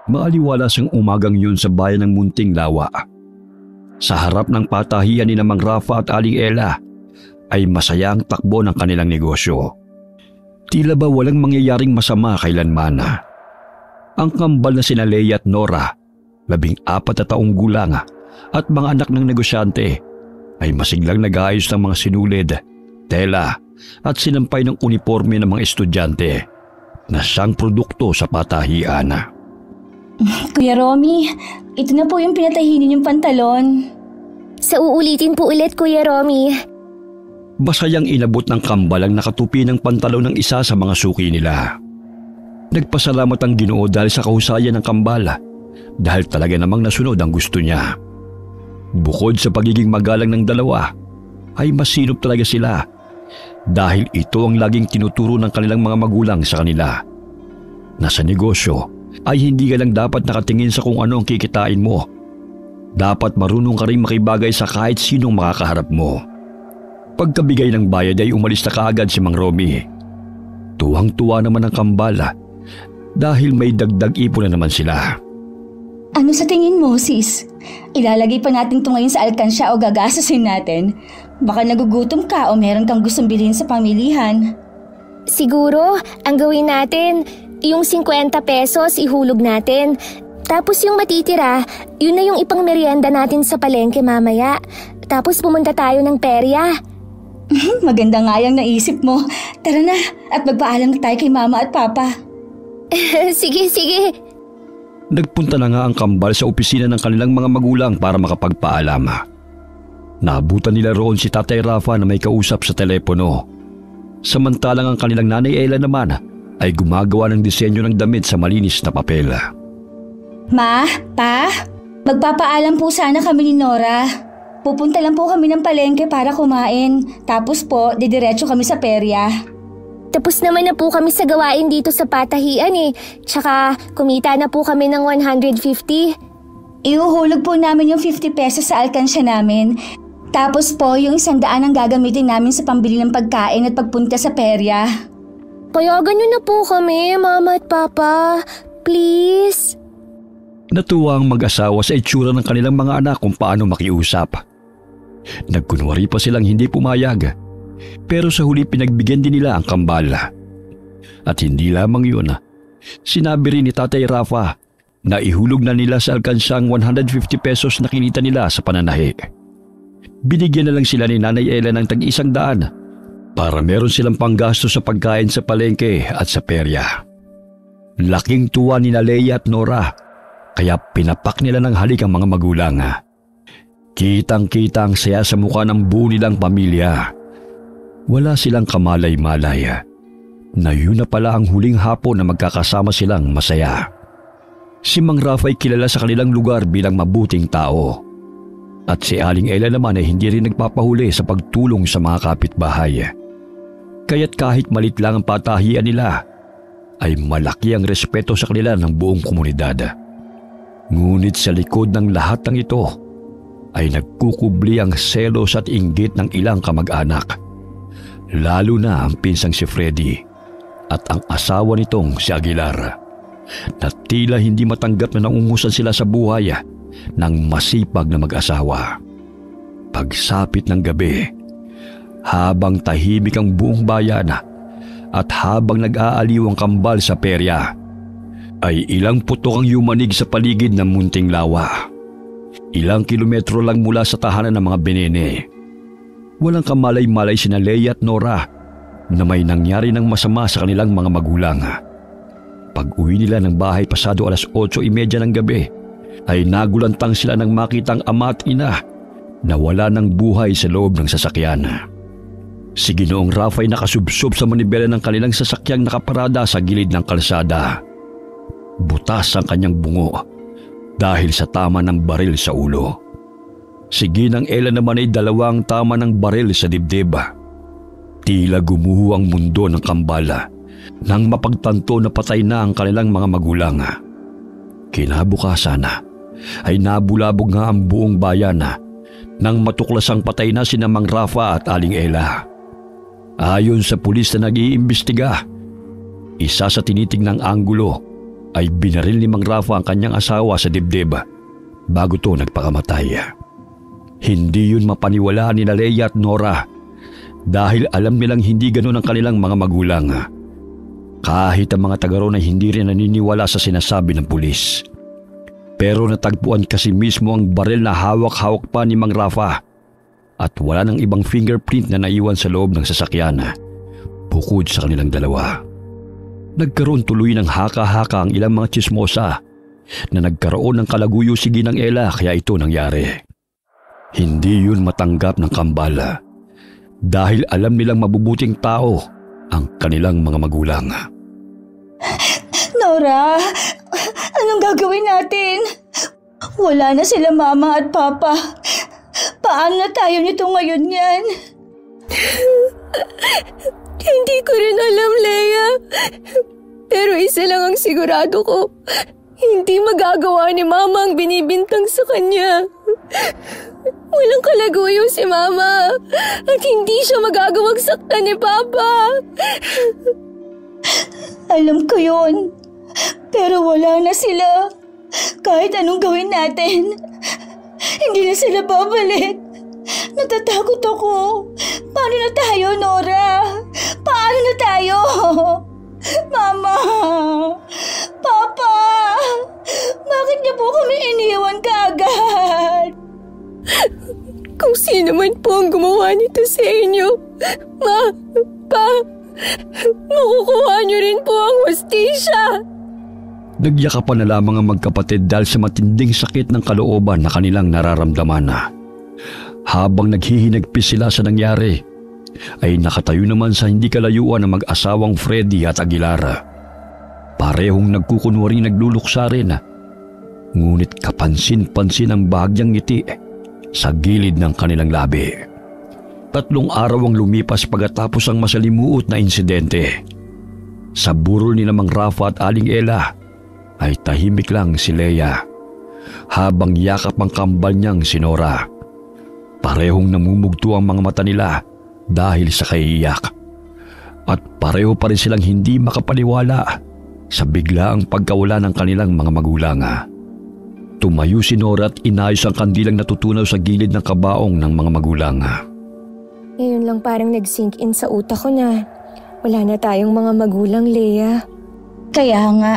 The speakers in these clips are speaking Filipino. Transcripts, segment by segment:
Maaliwalas ang umagang yun sa bayan ng Munting Lawa. Sa harap ng patahian ni Mang Rafa at Aling Ella ay masaya ang takbo ng kanilang negosyo. Tila ba walang mangyayaring masama kailanman. Ang kambal na sina Leia at Nora, 14 na taong gulang at mga anak ng negosyante, ay masiglang nag-aayos ng mga sinulid, tela at sinampay ng uniforme ng mga estudyante na siyang produkto sa patahian. Kuya Romy, ito na po yung pinatahi ninyong pantalon. Sa uulitin po ulit, Kuya Romy. Basayang inabot ng kambal ang nakatupi ng pantalon ng isa sa mga suki nila. Nagpasalamat ang Ginoo dahil sa kahusayan ng kambal, dahil talaga namang nasunod ang gusto niya. Bukod sa pagiging magalang ng dalawa, ay masinop talaga sila dahil ito ang laging tinuturo ng kanilang mga magulang sa kanila. Nasa negosyo ay hindi ka lang dapat nakatingin sa kung ano ang kikitain mo. Dapat marunong ka rin makibagay sa kahit sinong makakaharap mo. Pagkabigay ng bayad ay umalis na kaagad si Mang Romy. Tuwang-tuwa naman ang kambal dahil may dagdag ipon na naman sila. Ano sa tingin mo, sis? Ilalagay pa natin ito ngayon sa alkansya o gagasasin natin? Baka nagugutom ka o meron kang gustong bilhin sa pamilihan. Siguro, ang gawin natin, yung 50 pesos ihulog natin. Tapos yung matitira, yun na yung ipang merienda natin sa palengke mamaya. Tapos pumunta tayo ng perya. Maganda nga yung naisip mo. Tara na at magpaalam na tayo kay mama at papa. Sige. Nagpunta na nga ang kambal sa opisina ng kanilang mga magulang para makapagpaalam. Naabutan nila roon si Tatay Rafa na may kausap sa telepono. Samantalang ang kanilang nanay Ella naman ay gumagawa ng disenyo ng damit sa malinis na papel. Ma, Pa, magpapaalam po sana kami ni Nora. Pupunta lang po kami ng palengke para kumain. Tapos po, didiretso kami sa perya. Tapos naman na po kami sa gawain dito sa patahian eh. Tsaka kumita na po kami ng 150. Ihuhulog po namin yung 50 pesos sa alkansya namin. Tapos po, yung 100 ang gagamitin namin sa pambili ng pagkain at pagpunta sa perya. Payagan niyo na po kami, Mama at Papa. Please. Natuwa ang mag-asawa sa itsura ng kanilang mga anak kung paano makiusap. Nagkunwari pa silang hindi pumayag. Pero sa huli pinagbigyan din nila ang kambal. At hindi lamang yun, sinabi rin ni Tatay Rafa na ihulog na nila sa alkansyang 150 pesos na kinita nila sa pananahi. Binigyan na lang sila ni Nanay Ella ng tag-100 para meron silang panggasto sa pagkain sa palengke at sa perya. Laking tuwa ni Leia at Nora, kaya pinapak nila ng halik ang mga magulang. Kitang-kita ang saya sa mukha ng buo nilang pamilya. Wala silang kamalay-malay na yun na pala ang huling hapon na magkakasama silang masaya. Si Mang Rafa ay kilala sa kanilang lugar bilang mabuting tao. At si Aling Ella naman ay hindi rin nagpapahuli sa pagtulong sa mga kapitbahay. Kaya't kahit malit lang ang patahian nila, ay malaki ang respeto sa kanila ng buong komunidad. Ngunit sa likod ng lahat ng ito, ay nagkukubli ang selos at inggit ng ilang kamag-anak. Lalo na ang pinsang si Freddy at ang asawa nitong si Aguilar, na tila hindi matanggap na naungusan sila sa buhay ng masipag na mag-asawa. Pagsapit ng gabi, habang tahimik ang buong bayan at habang nag-aaliw ang kambal sa perya, ay ilang putok ang yumanig sa paligid ng Munting Lawa. Ilang kilometro lang mula sa tahanan ng mga Benene. Walang kamalay-malay sina Leia at Nora na may nangyari ng masama sa kanilang mga magulang. Pag-uwi nila ng bahay pasado 8:30 ng gabi, ay nagulantang sila nang makitang ama at ina na wala ng buhay sa loob ng sasakyan. Si Ginoong Rafa ay nakasubsob sa manibela ng kanilang sasakyang nakaparada sa gilid ng kalsada. Butas ang kanyang bungo dahil sa tama ng baril sa ulo. Si Ginang Ella naman ay 2 tama ng baril sa dibdib. Tila gumuho ang mundo ng kambala nang mapagtanto na patay na ang kanilang mga magulang. Kinabukasan ay nabulabog nga ang buong bayan nang matuklasang patay na sina Mang Rafa at Aling Ella. Ayon sa pulis na nag-iimbestiga, isa sa tinitignang anggulo ay binaril ni Mang Rafa ang kanyang asawa sa dibdib bago to nagpakamatay. Hindi yun mapaniwalaan ni Leia at Nora dahil alam nilang hindi ganun ang kanilang mga magulang. Kahit ang mga taga roon ay hindi rin naniniwala sa sinasabi ng pulis. Pero natagpuan kasi mismo ang baril na hawak-hawak pa ni Mang Rafa at wala nang ibang fingerprint na naiwan sa loob ng sasakyan bukod sa kanilang dalawa. Nagkaroon tuloy ng haka-haka ang ilang mga tsismosa na nagkaroon ng kalaguyo si Ginang Ella kaya ito nangyari. Hindi yun matanggap ng kambal dahil alam nilang mabubuting tao ang kanilang mga magulang. Nora, anong gagawin natin? Wala na sila mama at papa. Paano na tayo nito ngayon yan? Hindi ko rin alam, Leia. Pero isa lang ang sigurado ko. Hindi magagawa ni Mama ang binibintang sa kanya. Walang kalaguyo si Mama. At hindi siya magagawang saktan ni Papa. Alam ko yun. Pero wala na sila. Kahit anong gawin natin, hindi na sila babalik. Natatakot ako. Paano na tayo, Nora? Paano na tayo? Mama! Papa! Bakit niyo po kami iniwan kaagad? Kung sino man po ang gumawa nito sa inyo, Ma, Pa, makukuha niyo rin po ang hustisya. Nagyakapan na lamang ang magkapatid dahil sa matinding sakit ng kalooban na kanilang nararamdaman. Habang naghihinagpis sila sa nangyari, ay nakatayo naman sa hindi kalayuan ng mag-asawang Freddy at Aguilar. Parehong nagkukunwaring nagluluksa rin, ngunit kapansin-pansin ang bahagyang ngiti sa gilid ng kanilang labi. 3 araw ang lumipas pagkatapos ang masalimuot na insidente. Sa burol ni Mang Rafa at Aling Ella ay tahimik lang si Leia habang yakap ang kambal niyang si Nora. Parehong namumugto ang mga mata nila dahil sa kaiiyak. At pareho pa rin silang hindi makapaniwala sa biglaang pagkawala ng kanilang mga magulang. Tumayo si Nora at inayos ang kandilang natutunaw sa gilid ng kabaong ng mga magulang. Ngayon lang parang nag-sink in sa utak ko na wala na tayong mga magulang, Leia. Kaya nga.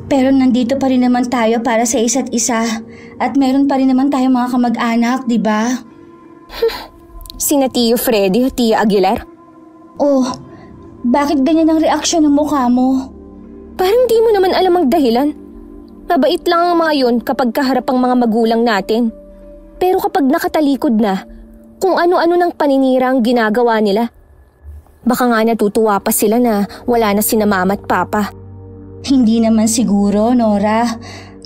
Pero nandito pa rin naman tayo para sa isa't isa. At meron pa rin naman tayong mga kamag-anak, di ba? Sina Tio Freddy o Tia Aguilar? Oh, bakit ganyan ang reaksyon ng mukha mo? Parang di mo naman alam ang dahilan. Mabait lang ang mga yun kapag kaharap ang mga magulang natin. Pero kapag nakatalikod na, kung ano-ano ng paninira ang ginagawa nila. Baka nga natutuwa pa sila na wala na sina Mama at Papa. Hindi naman siguro, Nora.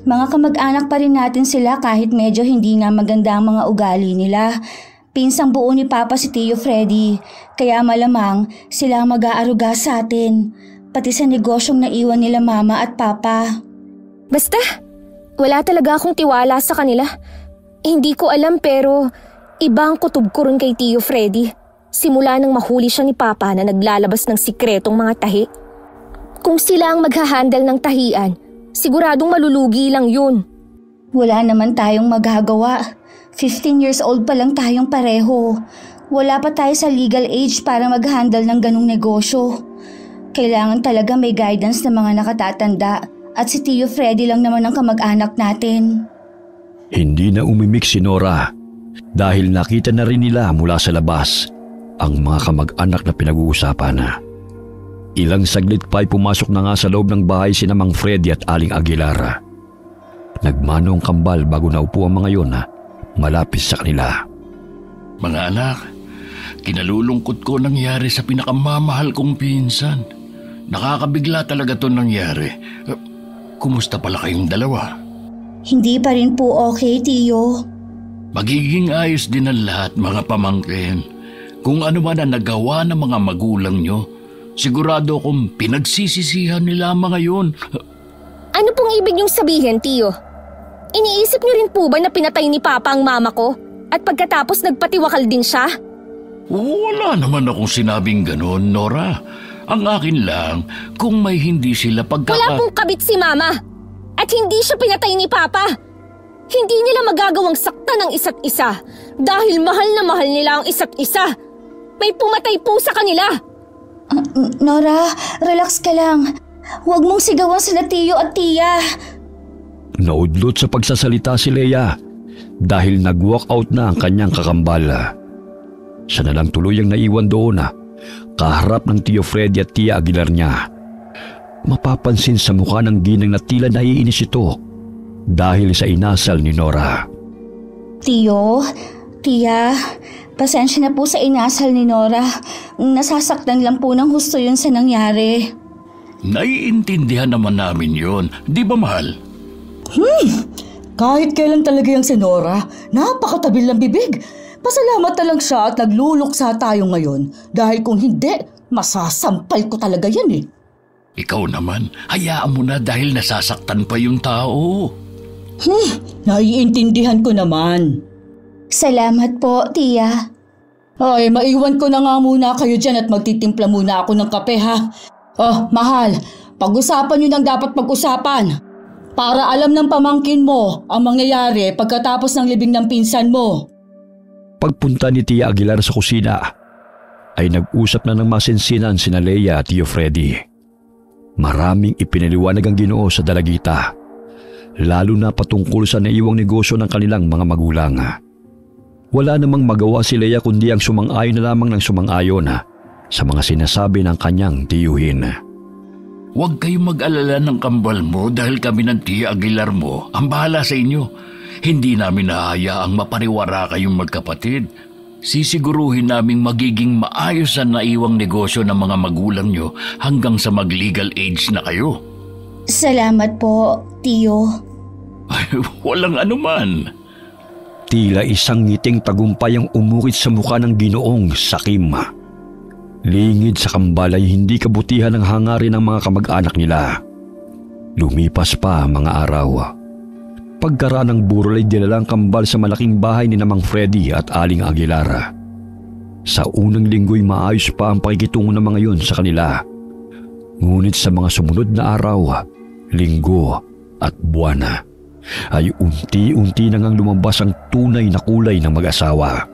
Mga kamag-anak pa rin natin sila kahit medyo hindi nga maganda ang mga ugali nila. Pinsang buo ni Papa si Tio Freddy, kaya malamang sila ang mag-aaruga sa atin. Pati sa negosyong naiwan nila Mama at Papa. Basta, wala talaga akong tiwala sa kanila. Hindi ko alam pero iba ang kutob ko rin kay Tio Freddy. Simula nang mahuli siya ni Papa na naglalabas ng sikretong mga tahi. Kung sila ang maghahandle ng tahian, siguradong malulugi lang yun. Wala naman tayong magagawa. 15 years old pa lang tayong pareho. Wala pa tayo sa legal age para mag-handle ng ganung negosyo. Kailangan talaga may guidance ng mga nakatatanda at si Tio Freddy lang naman ang kamag-anak natin. Hindi na umimik si Nora dahil nakita na rin nila mula sa labas ang mga kamag-anak na pinag-uusapan. Ilang saglit pa ay pumasok na nga sa loob ng bahay sina Mang Freddy at Aling Aguilar. Nagmano ang kambal bago naupo ang mga yon malapit sa kanila. Mga anak, kinalulungkot ko nangyari sa pinakamamahal kong pinsan. Nakakabigla talaga to nangyari. Kumusta pala kayong dalawa? Hindi pa rin po okay, Tio. Magiging ayos din ang lahat, mga pamangkin. Kung ano man ang nagawa ng mga magulang nyo, sigurado akong pinagsisisihan nila mga yun. Ano pong ibig niyong sabihin, Tio? Iniisip niyo rin po ba na pinatay ni Papa ang mama ko? At pagkatapos nagpatiwakal din siya? Wala naman akong sinabing ganon, Nora. Ang akin lang, kung may hindi sila Wala pong kabit si Mama. At hindi siya pinatay ni Papa. Hindi nila magagawang saktan ang isa't isa dahil mahal na mahal nila ang isa't isa. May pumatay po sa kanila. Nora, relax ka lang. Huwag mong sigawan sila Tio at Tia. Naudlot sa pagsasalita si Leia dahil nag-walk out na ang kanyang kakambal. Siya na lang tuluyang naiwan doon kaharap ng Tio Freddy at Tia Aguilar niya. Mapapansin sa mukha ng ginang na tila naiinis ito dahil sa inasal ni Nora. Tio, Tia, pasensya na po sa inasal ni Nora. Nasasaktan lang po ng husto yun sa nangyari. Naiintindihan naman namin yon, di ba mahal? Kahit kailan talaga yung si Nora, napakatabil ng bibig. Pasalamat na lang siya at nagluluksa tayo ngayon dahil kung hindi, masasampal ko talaga yan eh. Ikaw naman, hayaan mo na dahil nasasaktan pa yung tao. Naiintindihan ko naman. Salamat po, Tia. Ay, maiwan ko na nga muna kayo dyan at magtitimpla muna ako ng kape ha. Oh, mahal, pag-usapan nyo ng dapat pag-usapan. Para alam ng pamangkin mo ang mangyayari pagkatapos ng libing ng pinsan mo. Pagpunta ni Tia Aguilar sa kusina, ay nag-usap na ng masinsinan sina Leia at Tio Freddy. Maraming ipinaliwanag ang Ginoo sa dalagita, lalo na patungkol sa naiwang negosyo ng kanilang mga magulang. Wala namang magawa si Leia kundi ang sumang-ayon na lamang ng sumang-ayon sa mga sinasabi ng kanyang tiyuhin. Huwag kayong mag-alala ng kambal mo dahil kami ng Tia Aguilar mo ang bahala sa inyo. Hindi namin nahayaang mapariwara kayong magkapatid. Sisiguruhin naming magiging maayos ang naiwang negosyo ng mga magulang nyo hanggang sa mag-legal age na kayo. Salamat po, Tio. Ay, walang anuman. Tila isang ngiting tagumpay ang umukit sa mukha ng Ginoong sakim. Lingid sa kambal ay hindi kabutihan ng hangarin ng mga kamag-anak nila. Lumipas pa ang mga araw. Pagkaraan ng burol ay dinalang kambal sa malaking bahay ni Namang Freddy at Aling Aguilar. Sa unang linggo'y maayos pa ang pakikitungo ng mga yun sa kanila. Ngunit sa mga sumunod na araw, linggo at buwan, ay unti-unti na ngang lumabas ang tunay na kulay ng mag-asawa.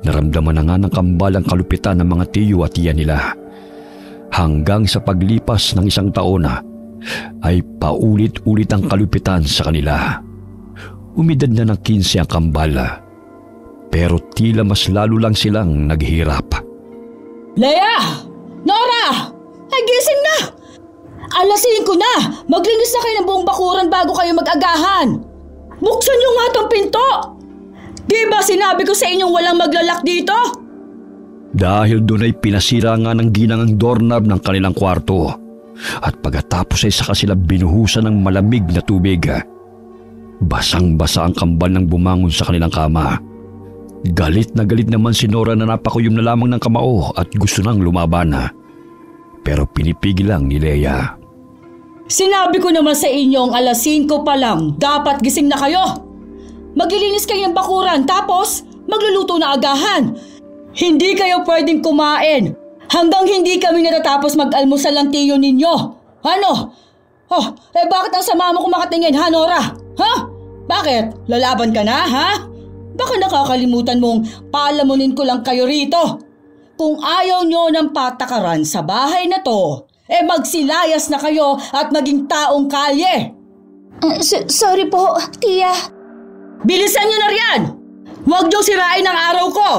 Naramdaman na nga ng kambal ang kalupitan ng mga tiyo at tiya nila. Hanggang sa paglipas ng isang taon ay paulit-ulit ang kalupitan sa kanila. Umidad na ng 15 ang kambal, pero tila mas lalo lang silang naghihirap. Leia! Nora! Ay, gising na! Alas 5 na! Maglinis na kayo ng buong bakuran bago kayo mag-agahan! Buksan niyo nga tong pinto! Di ba sinabi ko sa inyong walang maglalak dito? Dahil doon ay pinasira nga ng ginang ang doorknob ng kanilang kwarto. At pagkatapos ay saka sila binuhusan ng malamig na tubig. Basang-basa ang kambal nang bumangon sa kanilang kama. Galit na galit naman si Nora na napakuyom na lamang ng kamao at gusto nang lumaban. Pero pinipigil lang ni Leia. Sinabi ko naman sa inyong alas 5 pa lang, dapat gising na kayo. Maglilinis kayo ng bakuran tapos magluluto na agahan. Hindi kayo pwedeng kumain hanggang hindi kami natatapos mag-almusal ng tiyo ninyo. Ano? Oh, bakit ang sama mo kumakatingin ha, Nora? Ha? Bakit? Lalaban ka na, ha? Baka nakakalimutan mong paalamunin ko lang kayo rito. Kung ayaw nyo ng patakaran sa bahay na to, magsilayas na kayo at maging taong kalye. Sorry po, Tia. Bilisan nyo na riyan! Huwag nyo sirain ang araw ko!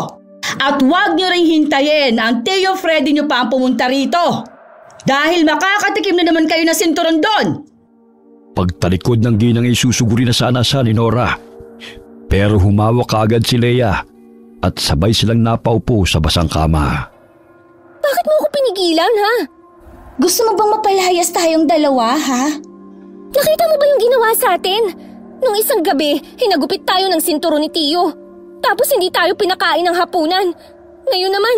At huwag nyo rin hintayin ang Tio Freddy nyo pa ang pumunta rito. Dahil makakatikim na naman kayo na sinturon doon. Pagtalikod ng ginang ay susuguri na sana sa ni Nora. Pero humawak kaagad si Leia at sabay silang napaupo sa basang kama. Bakit mo ako pinigilan, ha? Gusto mo bang mapalayas tayong dalawa, ha? Nakita mo ba yung ginawa sa atin? Nung isang gabi, hinagupit tayo ng sinturon ni Tio. Tapos hindi tayo pinakain ng hapunan. Ngayon naman,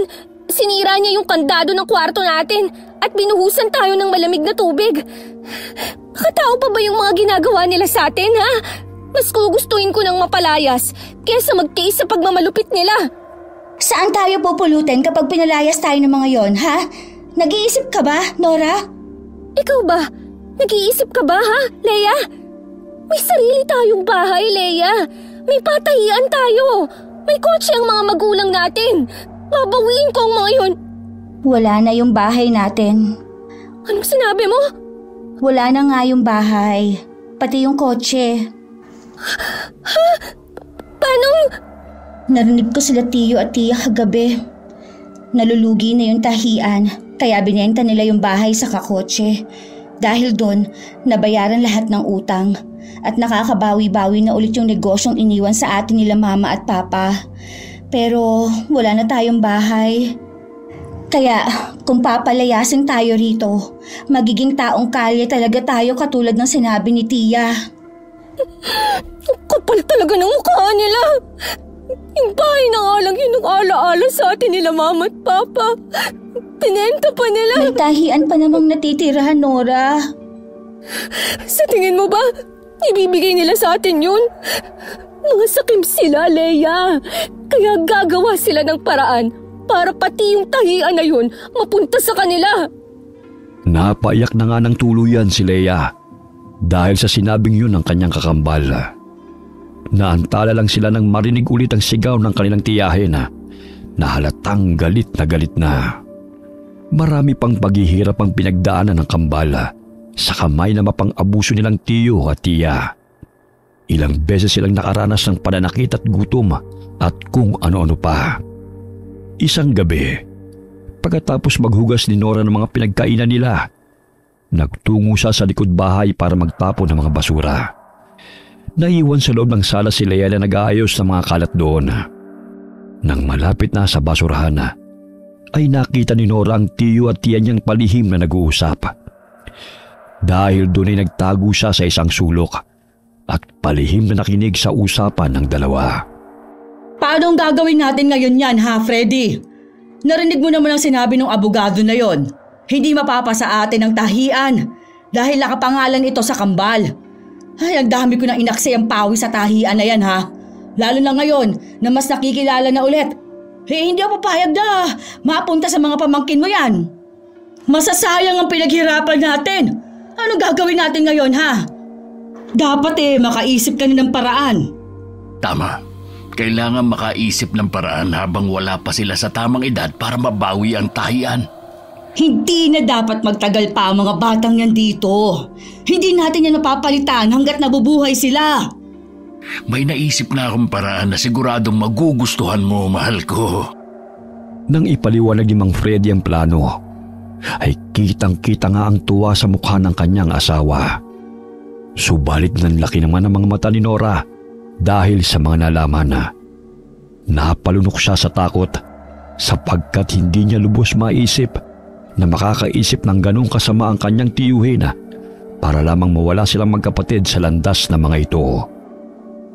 sinira niya yung kandado ng kwarto natin at binuhusan tayo ng malamig na tubig. Makatao pa ba yung mga ginagawa nila sa atin, ha? Mas gugustuhin ko ng mapalayas kaysa magtiis sa pagmamalupit nila. Saan tayo pupulutin kapag pinalayas tayo ng mga yon, ha? Nag-iisip ka ba, Nora? Ikaw ba? Nag-iisip ka ba, ha, Leia? May sarili tayong bahay, Leia. May patahian tayo. May kotse ang mga magulang natin. Babawiin ko ang mga yun. Wala na yung bahay natin. Anong sinabi mo? Wala na nga yung bahay. Pati yung kotse. Ha? Paano? Narinig ko sila Tiyo at Tia kagabi. Nalulugi na yung tahian, kaya binenta nila yung bahay sa kakotse. Dahil doon, nabayaran lahat ng utang. At nakakabawi-bawi na ulit yung negosyong iniwan sa atin nila Mama at Papa. Pero wala na tayong bahay. Kaya kung papalayasin tayo rito, magiging taong kalye talaga tayo katulad ng sinabi ni Tia. Kapal talaga ng mukha nila. Yung bahay na nga lang yung nag-ala-ala sa atin nila Mama at Papa. Pinenta pa nila. May tahian pa namang natitira, Nora. Sa tingin mo ba, ibibigay nila sa atin yun? Mga sakim sila, Leia. Kaya gagawa sila ng paraan para pati yung tahian na yun mapunta sa kanila. Napaiyak na nga ng tuluyan si Leia dahil sa sinabing yun ng kanyang kakambal. Naantala lang sila nang marinig ulit ang sigaw ng kanilang tiyahin na halatang galit na galit na. Marami pang paghihirap ang pinagdaanan ng kambal sa kamay na mapang-abuso nilang tiyo at tiya. Ilang beses silang nakaranas ng pananakit at gutom at kung ano-ano pa. Isang gabi, pagkatapos maghugas ni Nora ng mga pinagkainan nila, nagtungo siya sa likod bahay para magtapon ng mga basura. Naiwan sa loob ng sala si Leia na nag-aayos ng mga kalat doon. Nang malapit na sa basurahan, ay nakita ni Nora ang tiyo at tiya niyang palihim na nag-uusap. Dahil doon ay nagtago siya sa isang sulok at palihim na nakinig sa usapan ng dalawa. Paano ang gagawin natin ngayon yan, ha, Freddy? Narinig mo naman ang sinabi ng abogado na yon. Hindi mapapasa atin ang tahian dahil nakapangalan ito sa kambal. Ay, ang dami ko nang inaksay ang pawi sa tahian na yan, ha? Lalo na ngayon na mas nakikilala na ulit. Hindi ako papayag na mapunta sa mga pamangkin mo yan. Masasayang ang pinaghirapan natin. Anong gagawin natin ngayon, ha? Dapat makaisip ka na ng paraan. Tama. Kailangan makaisip ng paraan habang wala pa sila sa tamang edad para mabawi ang tahian. Hindi na dapat magtagal pa ang mga batang yan dito. Hindi natin yan napapalitan hanggat nabubuhay sila. May naisip na akong paraan na siguradong magugustuhan mo, mahal ko. Nang ipaliwanag ni Mang Freddy ang plano, ay kitang-kita nga ang tuwa sa mukha ng kanyang asawa. Subalit nanlaki naman ang mga mata ni Nora dahil sa mga nalaman na. Napalunok siya sa takot sapagkat hindi niya lubos maisip na makakaisip ng ganong kasama ang kanyang tiyuhin para lamang mawala silang magkapatid sa landas na mga ito.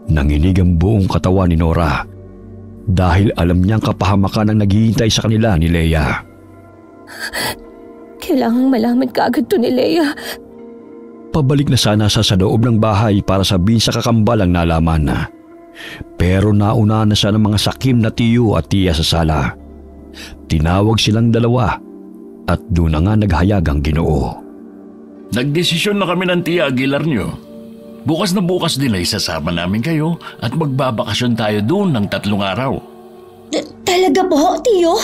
Nanginig ang buong katawan ni Nora dahil alam niyang kapahamakan ang naghihintay sa kanila ni Leia. Kailangang malaman kaagad to ni Leia. Pabalik na sana sa loob ng bahay para sabihin sa kakambal ang nalaman na. Pero nauna na siya ng mga sakim na tiyo at tiya sa sala. Tinawag silang dalawa at doon na nga naghayag ang Ginoo. Nagdesisyon na kami ng Tia Aguilar nyo. Bukas na bukas din ay sasama namin kayo at magbabakasyon tayo doon ng 3 araw. Talaga po, Tiyo?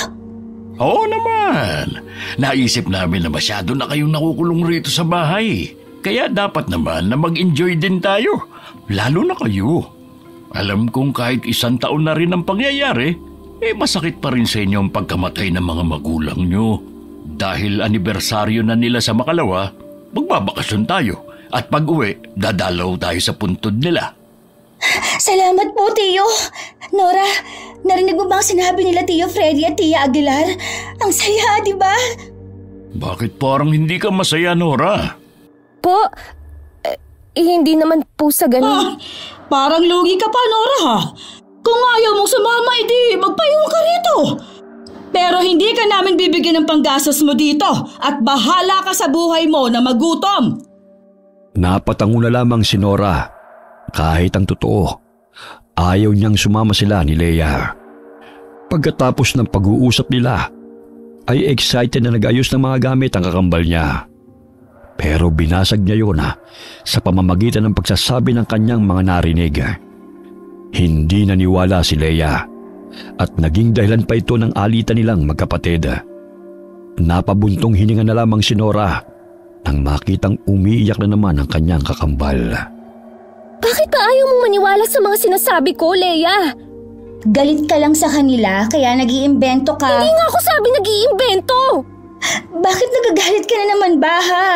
Oo naman. Naisip namin na masyado na kayong nakukulong rito sa bahay. Kaya dapat naman na mag-enjoy din tayo. Lalo na kayo. Alam kong kahit 1 taon na rin ang pangyayari, masakit pa rin sa inyo ang pagkamatay ng mga magulang nyo. Dahil anibersaryo na nila sa Makalawa, magbabakasyon tayo. At pag-uwi, dadalaw tayo sa puntod nila. Salamat po, Tiyo. Nora, narinig mo ba ang sinabi nila Tiyo Freddy at Tia Aguilar? Ang saya, di ba? Bakit parang hindi ka masaya, Nora? Po, hindi naman po sa ganun. Parang lugi ka pa, Nora, ha? Kung ayaw mong sumama, edi magpayong ka rito. Pero hindi ka namin bibigyan ng panggastos mo dito at bahala ka sa buhay mo na magutom. Napatango na lamang si Nora. Kahit ang totoo, ayaw niyang sumama sila ni Leia. Pagkatapos ng pag-uusap nila, ay excited na nag-ayos ng mga gamit ang kakambal niya. Pero binasag niya yun sa pamamagitan ng pagsasabi ng kanyang mga narinig. Hindi naniwala si Leia at naging dahilan pa ito ng alitan nilang magkapatid. Napabuntong hininga na lamang si Nora nang makitang umiiyak na naman ang kanyang kakambal. Bakit ba ayaw mong maniwala sa mga sinasabi ko, Leia? Galit ka lang sa kanila kaya nag-iimbento ka. Hindi nga ako sabi nag-iimbento! Bakit nagagalit ka na naman ba ha?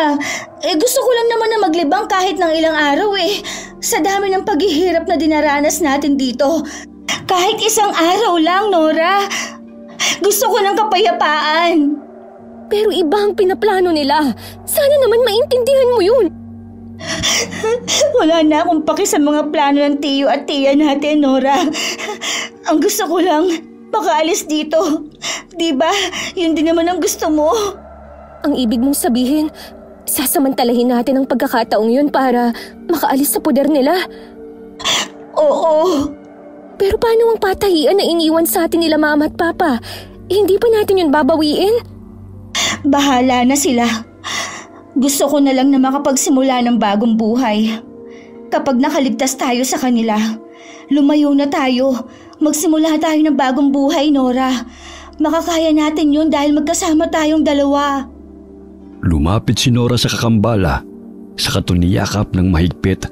Gusto ko lang naman na maglibang kahit ng ilang araw Sa dami ng paghihirap na dinaranas natin dito. Kahit isang araw lang, Nora. Gusto ko ng kapayapaan. Pero iba ang pinaplano nila. Sana naman maintindihan mo yun. Wala na akong paki sa mga plano ng tiyo at tiya natin, Nora. Ang gusto ko lang, makaalis dito. Diba? Yun din naman ang gusto mo. Ang ibig mong sabihin, sasamantalahin natin ang pagkakataong yun para makaalis sa poder nila? Oo. Pero paano ang patahian na iniwan sa atin nila mama at papa? Hindi pa natin yun babawiin? Bahala na sila. Gusto ko na lang na makapagsimula ng bagong buhay. Kapag nakaligtas tayo sa kanila, lumayo na tayo. Magsimula tayo ng bagong buhay, Nora. Makakaya natin yun dahil magkasama tayong dalawa. Lumapit si Nora sa kakambala sa katuniyakap ng mahigpit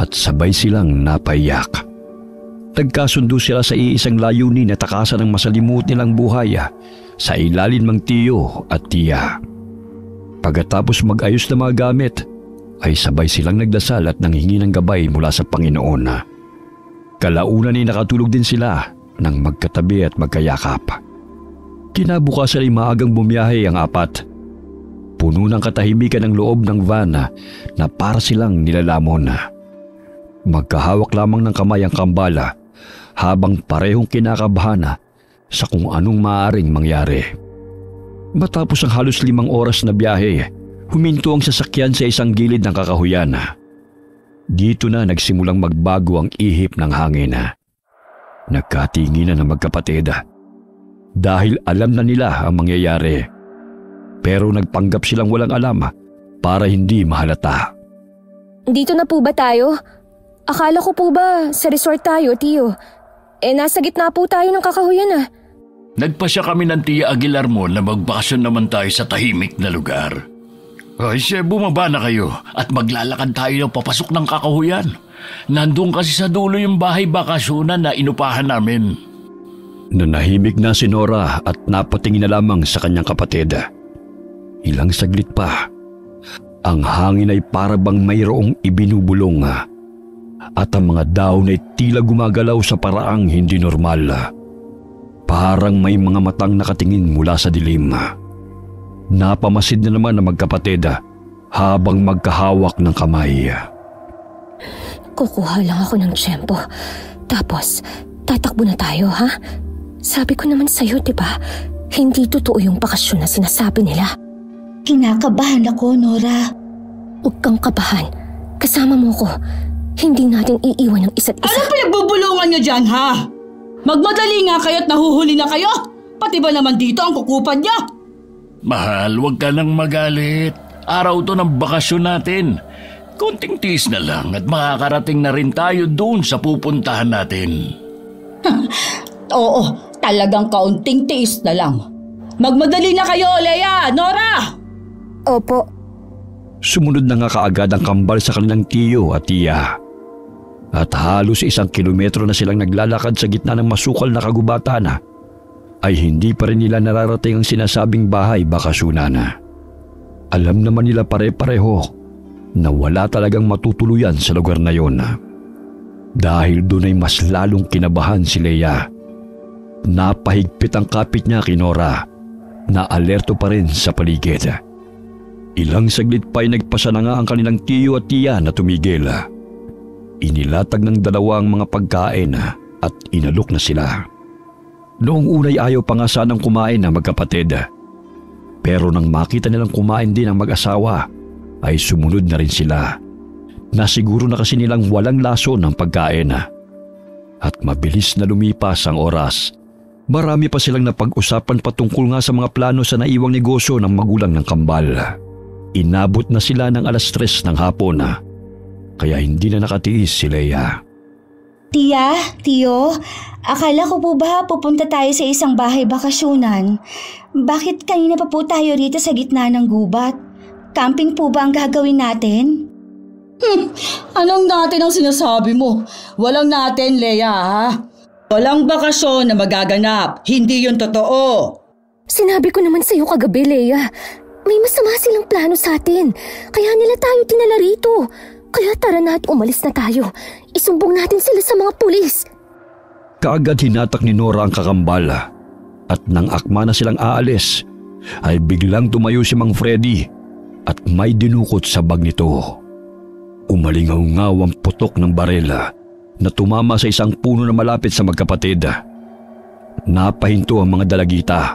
at sabay silang napaiyak. Nagkasundo sila sa iisang layunin na takasan ng masalimuot nilang buhay sa ilalin ng tiyo at tiya. Pagkatapos mag-ayos ng mga gamit, ay sabay silang nagdasal at nanghingi ng gabay mula sa Panginoon. Kalaunan ay nakatulog din sila nang magkatabi at magkayakap. Kinabukasan ay maagang bumiyahe ang apat. Puno ng katahimikan ang loob ng van na para silang nilalamon. Magkahawak lamang ng kamay ang kambala habang parehong kinakabahan sa kung anong maaaring mangyari. Matapos ang halos 5 oras na biyahe, huminto ang sasakyan sa isang gilid ng kakahuyan. Dito na nagsimulang magbago ang ihip ng hangin. Nagkatinginan ang magkapatid dahil alam na nila ang mangyayari. Pero nagpanggap silang walang alam para hindi mahalata. Dito na po ba tayo? Akala ko po ba sa resort tayo, tiyo? Nasa gitna po tayo ng kakahuyan Nagpasya kami ng Tia Aguilar mo na magbakasyon naman tayo sa tahimik na lugar. Ay, bumaba na kayo at maglalakad tayo papasok ng kakahuyan. Nandun kasi sa dulo yung bahay bakasyonan na inupahan namin. Nanahimik na si Nora at napatingin na lamang sa kanyang kapatid. Ilang saglit pa, ang hangin ay parabang mayroong ibinubulong at ang mga daon ay tila gumagalaw sa paraang hindi normal. Parang may mga matang nakatingin mula sa dilim. Napamasid na naman ang magkapatid habang magkahawak ng kamay. Kukuha lang ako ng tiyempo. Tapos, tatakbo na tayo, ha? Sabi ko naman sa'yo, diba? Hindi totoo yung bakasyon na sinasabi nila. Kinakabahan ako, Nora. Huwag kang kabahan. Kasama mo ko. Hindi natin iiwan ang isa't isa. Ano pinagbubulungan niyo dyan, ha? Magmadali nga kayo at nahuhuli na kayo. Pati ba naman dito ang kukupan niyo? Mahal, huwag ka nang magalit. Araw to ng bakasyon natin. Konting tiis na lang at makakarating na rin tayo doon sa pupuntahan natin. Oo, talagang kaunting tiis na lang. Magmadali na kayo, Leia, Nora! Opo. Sumunod na nga kaagad ang kambal sa kanilang tiyo at tiya. At halos 1 kilometro na silang naglalakad sa gitna ng masukal na kagubatan ay hindi pa rin nila nararating ang sinasabing bahay bakasyonan. Alam naman nila pare-pareho na wala talagang matutuluyan sa lugar na yon. Dahil doon ay mas lalong kinabahan si Leia. Napahigpit ang kapit niya kay Nora na alerto pa rin sa paligid. Ilang saglit pa ay nagpasa na nga ang kanilang tiyo at tiya na tumigil. Inilatag ng dalawa ang mga pagkain at inalok na sila. Noong unay ayaw pa nga sanang kumain ang magkapatid. Pero nang makita nilang kumain din ang mag-asawa, ay sumunod na rin sila. Nasiguro na kasi nilang walang laso ng pagkain. At mabilis na lumipas ang oras Marami pa silang napag-usapan patungkol nga sa mga plano sa naiwang negosyo ng magulang ng kambal. Inabot na sila ng 3:00 ng hapon, kaya hindi na nakatiis si Leia. Tia, Tiyo, akala ko po ba pupunta tayo sa isang bahay bakasyonan? Bakit kanina pa po tayo rito sa gitna ng gubat? Camping po ba ang gagawin natin? Anong natin ang sinasabi mo? Walang natin, Leia, ha? Walang bakasyon na magaganap. Hindi yun totoo. Sinabi ko naman sa'yo kagabi, Leia. May masama silang plano sa atin. Kaya nila tayo tinala rito. Kaya tara na at umalis na tayo. Isumbong natin sila sa mga pulis. Kaagad hinatak ni Nora ang kakambal at nang akma na silang aalis ay biglang tumayo si Mang Freddy at may dinukot sa bag nito. Umalingaw-ngaw ang putok ng barela na tumama sa isang puno na malapit sa magkapatid. Napahinto ang mga dalagita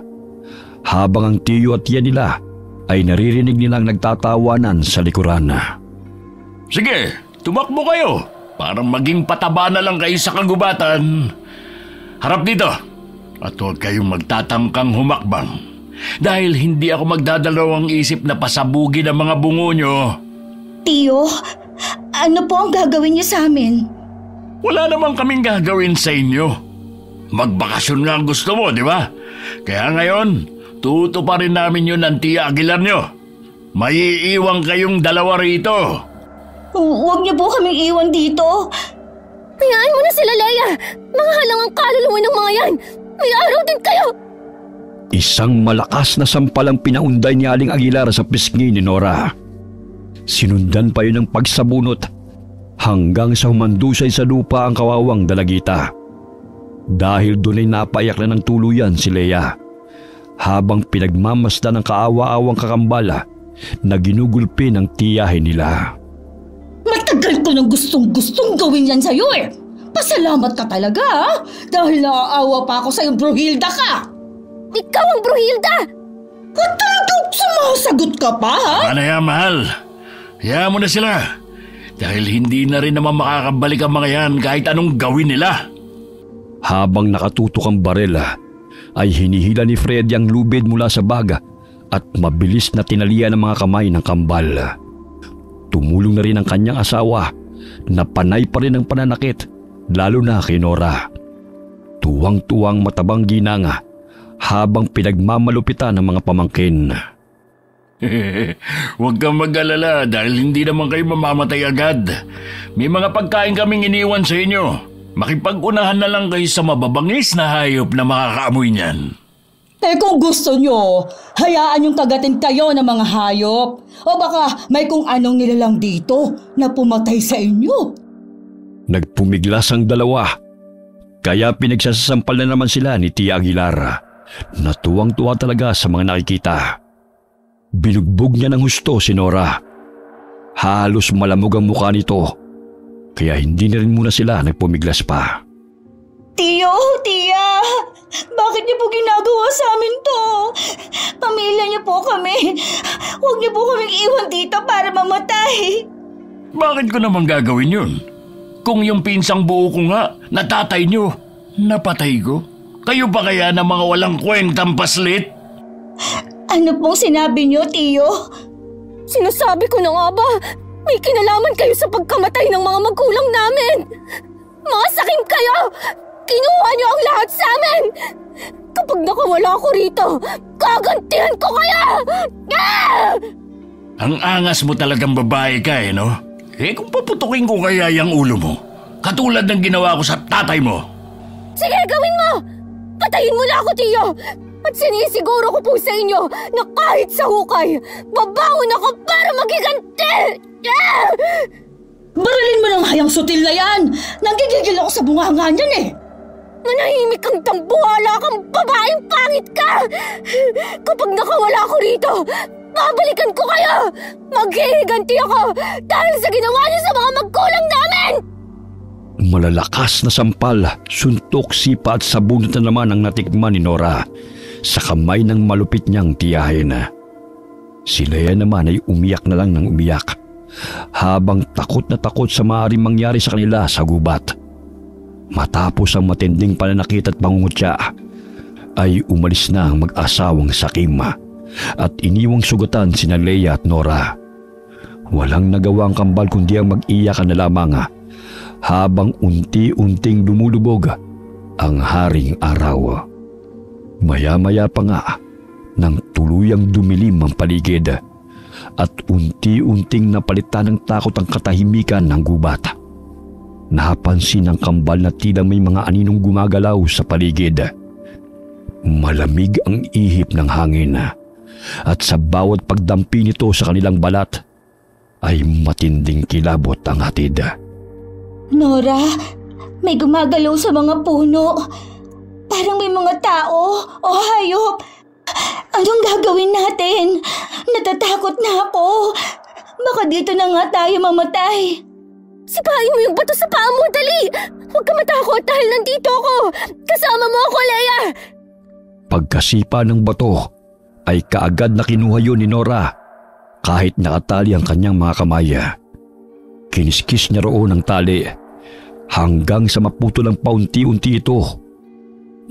habang ang tiyo at tiya nila ay naririnig nilang nagtatawanan sa likuran. Sige, tumakbo kayo. Parang maging pataba na lang kayo sa kagubatan. Harap dito. At huwag kayong magtatangkang humakbang. Dahil hindi ako magdadalawang isip na pasabugin ang mga bungo nyo. Tiyo, ano po ang gagawin niyo sa amin? Wala namang kaming gagawin sa inyo. Magbakasyon nga ang gusto mo, di ba? Kaya ngayon, tutuparin namin yun ng Tia Aguilar nyo. May iiwan kayong dalawa rito. Huwag niyo po kaming iwan dito. Hayaan mo na sila, Leia. Mga halangang kaluluwa ng mga yan. May araw din kayo. Isang malakas na sampalang pinaunday ni Aling Aguilar sa pisngi ni Nora. Sinundan pa yun ng pagsabunot hanggang sa humandusay sa lupa ang kawawang dalagita. Dahil doon ay napaiyak na ng tuluyan si Leia habang pinagmamasdan ng kaawa-awang kakambala na ginugulpi ng tiyahin nila. Matagal ko nang gustong gawin yan sa'yo eh. Pasalamat ka talaga, ha? Dahil naaawa pa ako sa'yo, Bruhilda ka. Ikaw ang Bruhilda! At talagang sumasagot ka pa, ha? Ano yan, mahal? Hayaan mo na sila. Dahil hindi na rin naman makakabalik ang mga yan kahit anong gawin nila. Habang nakatutok ang barela, ay hinihila ni Freddy ang lubid mula sa baga at mabilis na tinalian ang mga kamay ng kambal. Tumulong na rin ang kanyang asawa na panay pa rin ang pananakit, lalo na kay Nora. Tuwang-tuwang matabang ginanga habang pinagmamalupitan ng mga pamangkin. Huwag kang mag-alala dahil hindi naman kayo mamamatay agad. May mga pagkain kaming iniwan sa inyo. Makipag-unahan na lang kayo sa mababangis na hayop na makakaamoy niyan. Eh kung gusto nyo, hayaan yung kagatin kayo ng mga hayop. O baka may kung anong nilalang dito na pumatay sa inyo. Nagpumiglas ang dalawa. Kaya pinagsasampal na naman sila ni Tia Aguilar. Natuwang-tuwa talaga sa mga nakikita. Binugbog niya ng husto si Nora. Halos malamog ang mukha nito. Kaya hindi na rin muna sila nagpumiglas pa. Tiyo, Tia, bakit niyo po ginagawa sa amin to? Pamilya niyo po kami. Huwag niyo po kaming iwan dito para mamatay. Bakit ko naman gagawin yun? Kung yung pinsang buo ko nga, natatay nyo, napatay ko. Kayo ba kaya na mga walang kwentang paslit? Ano pong sinabi niyo, Tiyo? Sinasabi ko na nga ba, may kinalaman kayo sa pagkamatay ng mga magulang namin. Mga sakim kayo! Kinuha niyo ang lahat sa amin! Kapag nakawala ako rito, gagantihan ko kayo! Ah! Ang angas mo talagang babae ka no? Kung paputukin ko kaya yung ulo mo, katulad ng ginawa ko sa tatay mo. Sige, gawin mo! Patayin mo na ako, Tiyo! At sinisiguro ko po sa inyo na kahit sa hukay, babangon ako para magiganti! Ah! Barilin mo ng hayang sutil na yan! Nanggigigil ako sa bunganga niyan eh! Manahimik kang tambuhala kang babaeng pangit ka! Kapag nakawala ako rito, babalikan ko kayo! Maghihiganti ako dahil sa ginawa niyo sa mga magulang namin! Malalakas na sampal, suntok, sipa at sabunot na naman ang natikman ni Nora sa kamay ng malupit niyang tiyahin. Si Leia naman ay umiyak na lang ng umiyak habang takot na takot sa maaaring mangyari sa kanila sa gubat. Matapos ang matinding pananakit at pangungutya, ay umalis na ang mag-asawang Sakim at iniwang sugatan sina Leia at Nora. Walang nagawa ang kambal kundi ang mag-iyakan na lamang habang unti-unting lumulubog ang haring araw. Maya-maya pa nga nang tuluyang dumilim ang paligid at unti-unting napalitan ng takot ang katahimikan ng gubat. Napansin ng kambal na tila may mga aninong gumagalaw sa paligid. Malamig ang ihip ng hangin at sa bawat pagdampi nito sa kanilang balat ay matinding kilabot ang hatid. Nora, may gumagalaw sa mga puno. Parang may mga tao o hayop. Anong gagawin natin? Natatakot na ako. Baka dito na nga tayo mamatay. Sipain mo yung bato sa paa mo, dali! Huwag ka matakot dahil nandito ako! Kasama mo ako, Leia! Pagkasipa ng bato ay kaagad na kinuha yun ni Nora kahit nakatali ang kanyang mga kamay. Kiniskis niya roon ang tali hanggang sa maputol ang paunti-unti ito.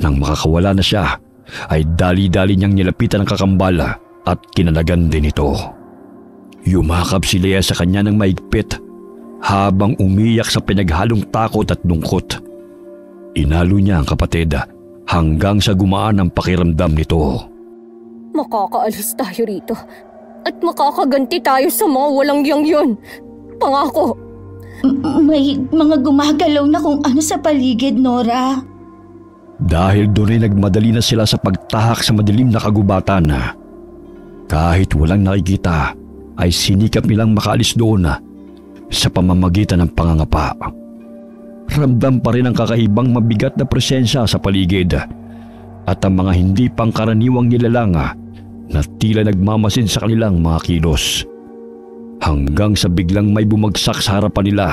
Nang makakawala na siya, ay dali-dali niyang nilapitan ang kakambal at kinalagan din ito. Yumakap si Leia sa kanya ng mahigpit habang umiyak sa pinaghalong takot at lungkot. Inalo niya ang kapatid hanggang sa gumaan ang pakiramdam nito. Makakaalis tayo rito at makakaganti tayo sa mga walang yang yun. Pangako. May mga gumagalaw na kung ano sa paligid, Nora. Dahil doon ay nagmadali na sila sa pagtahak sa madilim na kagubatan. Kahit walang nakikita, ay sinikap nilang makaalis doon sa pamamagitan ng pangangapa. Ramdam pa rin ang kakaibang mabigat na presensya sa paligid at ang mga hindi pangkaraniwang nilalang na tila nagmamasid sa kanilang mga kilos. Hanggang sa biglang may bumagsak sa harapan nila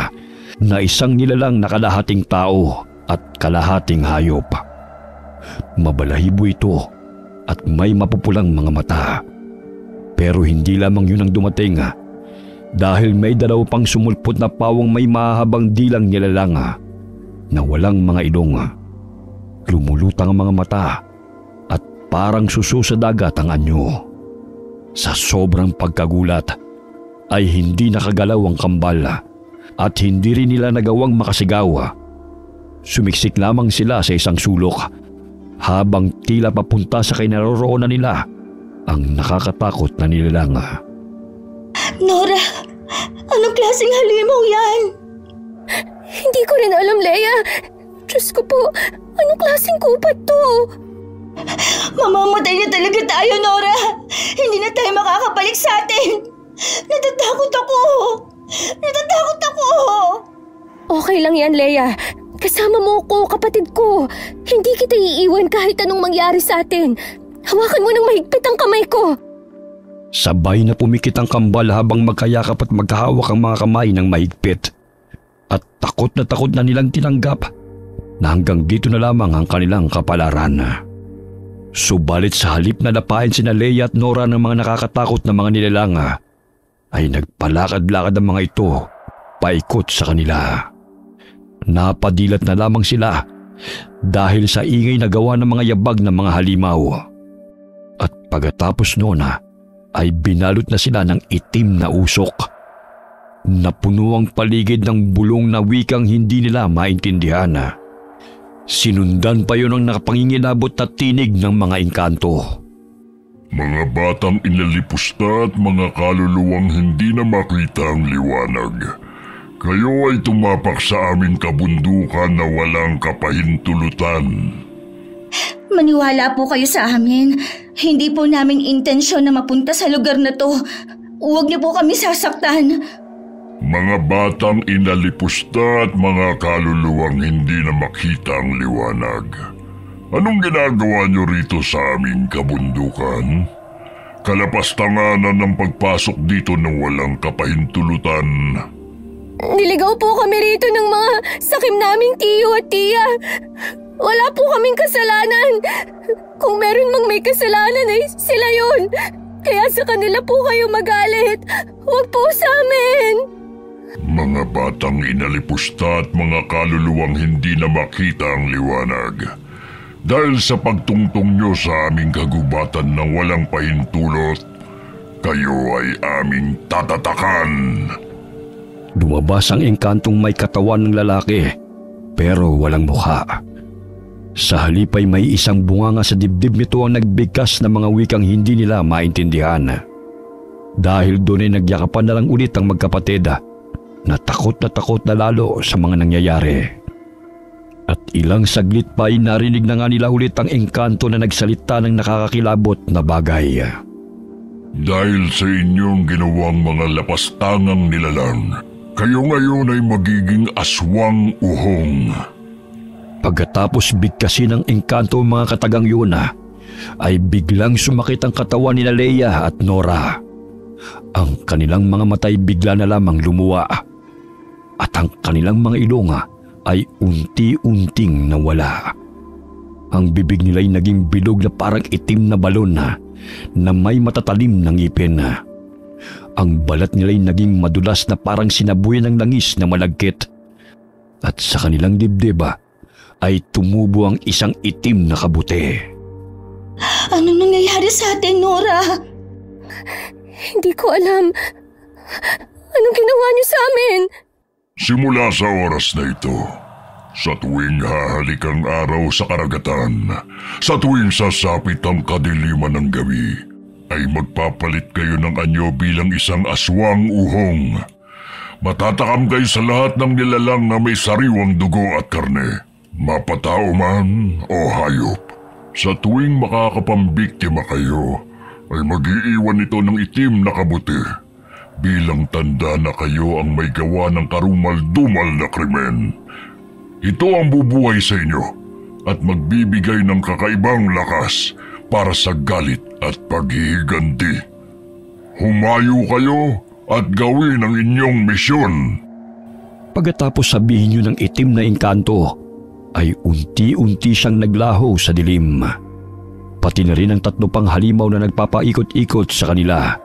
na isang nilalang na kalahating tao at kalahating hayop. Mabalahibo ito at may mapupulang mga mata. Pero hindi lamang yun ang dumating dahil may dalaw pang sumulpot na pawang may mahabang dilang nilalang na walang mga ilong. Lumulutang ang mga mata at parang suso sa dagat ang anyo. Sa sobrang pagkagulat ay hindi nakagalaw ang kambal at hindi rin nila nagawang makasigaw. Sumiksik lamang sila sa isang sulok habang tila papunta sa kinaroroonan nila ang nakakatakot na nilalang. Nora, anong klaseng halimaw yan? Hindi ko rin alam, Leia. Diyos ko po, anong klaseng kupat to? Mamamatay na talaga tayo, Nora. Hindi na tayo makakabalik sa atin. Natatakot ako. Natatakot ako. Okay lang yan, Leia. Kasama mo ko, kapatid ko. Hindi kita iiwan kahit anong mangyari sa atin. Hawakan mo ng mahigpit ang kamay ko. Sabay na pumikit ang kambal habang magkayakap at magkahawak ang mga kamay ng mahigpit. At takot na nilang tinanggap na hanggang dito na lamang ang kanilang kapalaran. Subalit sa halip na lapain sina Leia at Nora ng mga nakakatakot na mga nilalang, ay nagpalakad-lakad ang mga ito paikot sa kanila. Napadilat na lamang sila dahil sa ingay na gawa ng mga yabag ng mga halimaw. At pagkatapos noon ay binalot na sila ng itim na usok. Napuno ang paligid ng bulong na wikang hindi nila maintindihan. Sinundan pa yun ang nakapangingilabot na tinig ng mga engkanto. Mga batang inalipusta at mga kaluluwang hindi na makita ang liwanag. Kayo ay tumapak sa aming kabundukan na walang kapahintulutan. Maniwala po kayo sa amin. Hindi po naming intensyon na mapunta sa lugar na to. Huwag niyo po kami sasaktan. Mga batang inalipusta at mga kaluluwang hindi na makita ang liwanag. Anong ginagawa niyo rito sa aming kabundukan? Kalapastanganan ng pagpasok dito ng walang kapahintulutan. Niligaw po kami rito ng mga sakim naming tiyo at tiya. Wala po kaming kasalanan. Kung meron mang may kasalanan ay sila yun. Kaya sa kanila po kayo magalit. Huwag po sa amin. Mga batang inalipusta at mga kaluluwang hindi na makita ang liwanag. Dahil sa pagtungtong nyo sa aming kagubatan ng walang pahintulot, kayo ay aming tatatakan. Lumabas ang engkantong may katawan ng lalaki pero walang mukha. Sa halip ay may isang bunganga sa dibdib nito ang nagbigkas ng mga wikang hindi nila maintindihan. Dahil doon ay nagyakapan na lang ulit ang magkapatid na takot na lalo sa mga nangyayari. At ilang saglit pa ay narinig na nga nila ulit ang engkanto na nagsalita ng nakakakilabot na bagay. Dahil sa inyong ginawang mga lapastangang nilalang, kayo ngayon ay magiging aswang uhong. Pagkatapos bigkasin ng engkanto ang mga katagang yun, ay biglang sumakit ang katawan ni Leia at Nora. Ang kanilang mga matay bigla na lamang lumuwa at ang kanilang mga ilong ay unti-unting nawala. Ang bibig nila'y naging bilog na parang itim na balon na may matatalim ng ngipin. Ang balat nila'y naging madulas na parang sinabuyan ng langis na malagkit. At sa kanilang dibdib ay tumubo ang isang itim na kabuti. Anong nangyayari sa atin, Nora? Hindi ko alam. Anong ginawa niyo sa amin? Simula sa oras na ito, sa tuwing hahalik ang araw sa karagatan, sa tuwing sasapit ang kadiliman ng gabi, ay magpapalit kayo ng anyo bilang isang aswang uhong. Matatakam kayo sa lahat ng nilalang na may sariwang dugo at karne, mapatao man o hayop. Sa tuwing makakapambiktima kayo, ay mag-iiwan ito ng itim na kabuti. Bilang tanda na kayo ang may gawa ng karumal-dumal na krimen. Ito ang bubuhay sa inyo at magbibigay ng kakaibang lakas para sa galit at paghihiganti. Humayo kayo at gawin ang inyong misyon. Pagkatapos sabihin niyo ng itim na engkanto, ay unti-unti siyang naglaho sa dilim. Pati na rin ang 3 pang halimaw na nagpapaikot-ikot sa kanila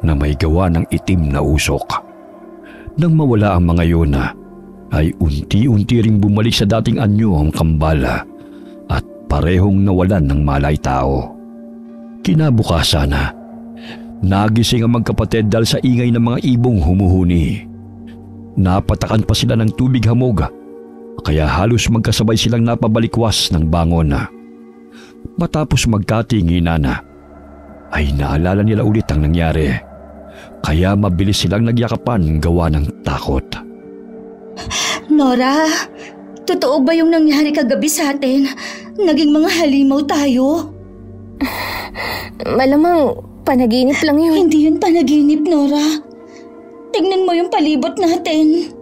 na may gawa ng itim na usok. Nang mawala ang mga yun, ay unti-unti ring bumalik sa dating anyo ang kambala at parehong nawalan ng malay tao. Kinabukasan, nagising ang magkapatid dahil sa ingay ng mga ibong humuhuni. Napatakan pa sila ng tubig hamog, kaya halos magkasabay silang napabalikwas ng bangon. Matapos magkatinginan, ay naalala nila ulit ang nangyari. Kaya mabilis silang nagyakapan gawa ng takot. Nora, totoo ba yung nangyari kagabi sa atin? Naging mga halimaw tayo? Malamang panaginip lang yun. Hindi yun panaginip, Nora. Tingnan mo yung palibot natin.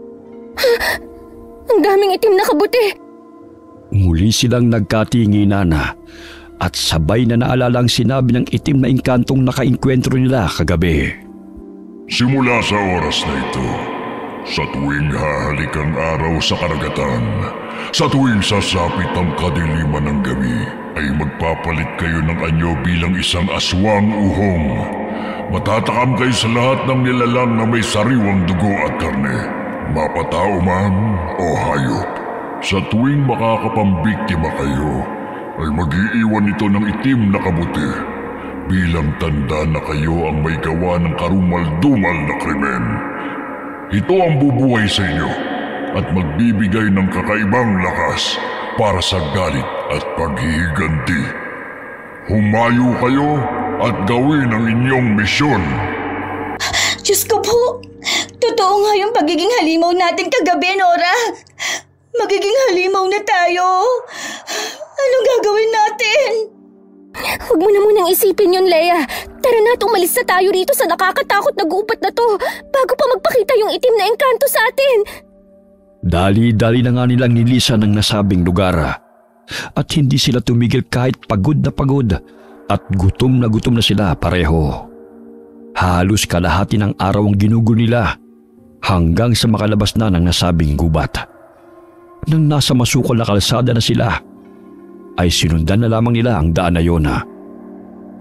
Ang daming itim na kabuti. Muli silang nagkatinginan at sabay na naalala ang sinabi ng itim na engkantong nakainkwentro nila kagabi. Simula sa oras na ito, sa tuwing hahalik ang araw sa karagatan, sa tuwing sasapit ang kadiliman ng gabi, ay magpapalit kayo ng anyo bilang isang aswang uhong. Matatakam kayo sa lahat ng nilalang na may sariwang dugo at karne, mapatao man o hayop. Sa tuwing makakapambiktima kayo, ay mag-iiwan ito ng itim na kabuti bilang tanda na kayo ang may gawa ng karumal-dumal na krimen. Ito ang bubuhay sa inyo at magbibigay ng kakaibang lakas para sa galit at paghihiganti. Humayo kayo at gawin ang inyong misyon. Diyos ko po, totoo nga yung pagiging halimaw natin kagabi, Nora. Magiging halimaw na tayo. Anong gagawin natin? Huwag mo na munang isipin yun, Leia. Tara na at umalis na tayo rito sa nakakatakot na gubat na to bago pa magpakita yung itim na engkanto sa atin. Dali-dali na nga nilang nilisan ang nasabing lugar at hindi sila tumigil kahit pagod at gutom na sila pareho. Halos kalahati ng araw ang ginugol nila hanggang sa makalabas na ng nasabing gubat. Nang nasa masukal na kalsada na sila, ay sinundan na lamang nila ang daan na yun.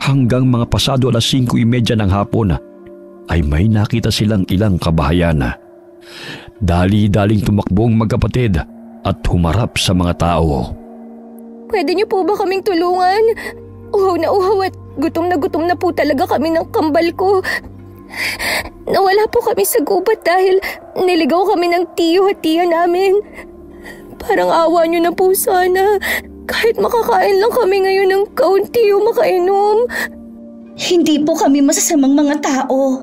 Hanggang mga pasado 5:30 ng hapon ay may nakita silang ilang kabahayan. Dali-daling tumakbo ang magkapatid at humarap sa mga tao. Pwede niyo po ba kaming tulungan? Uhaw at gutom na po talaga kami ng kambal ko. Nawala po kami sa gubat dahil niligaw kami ng tiyo at tiya namin. Parang awa niyo na po sana. Kahit makakain lang kami ngayon ng kaunti o makainom. Hindi po kami masasamang mga tao.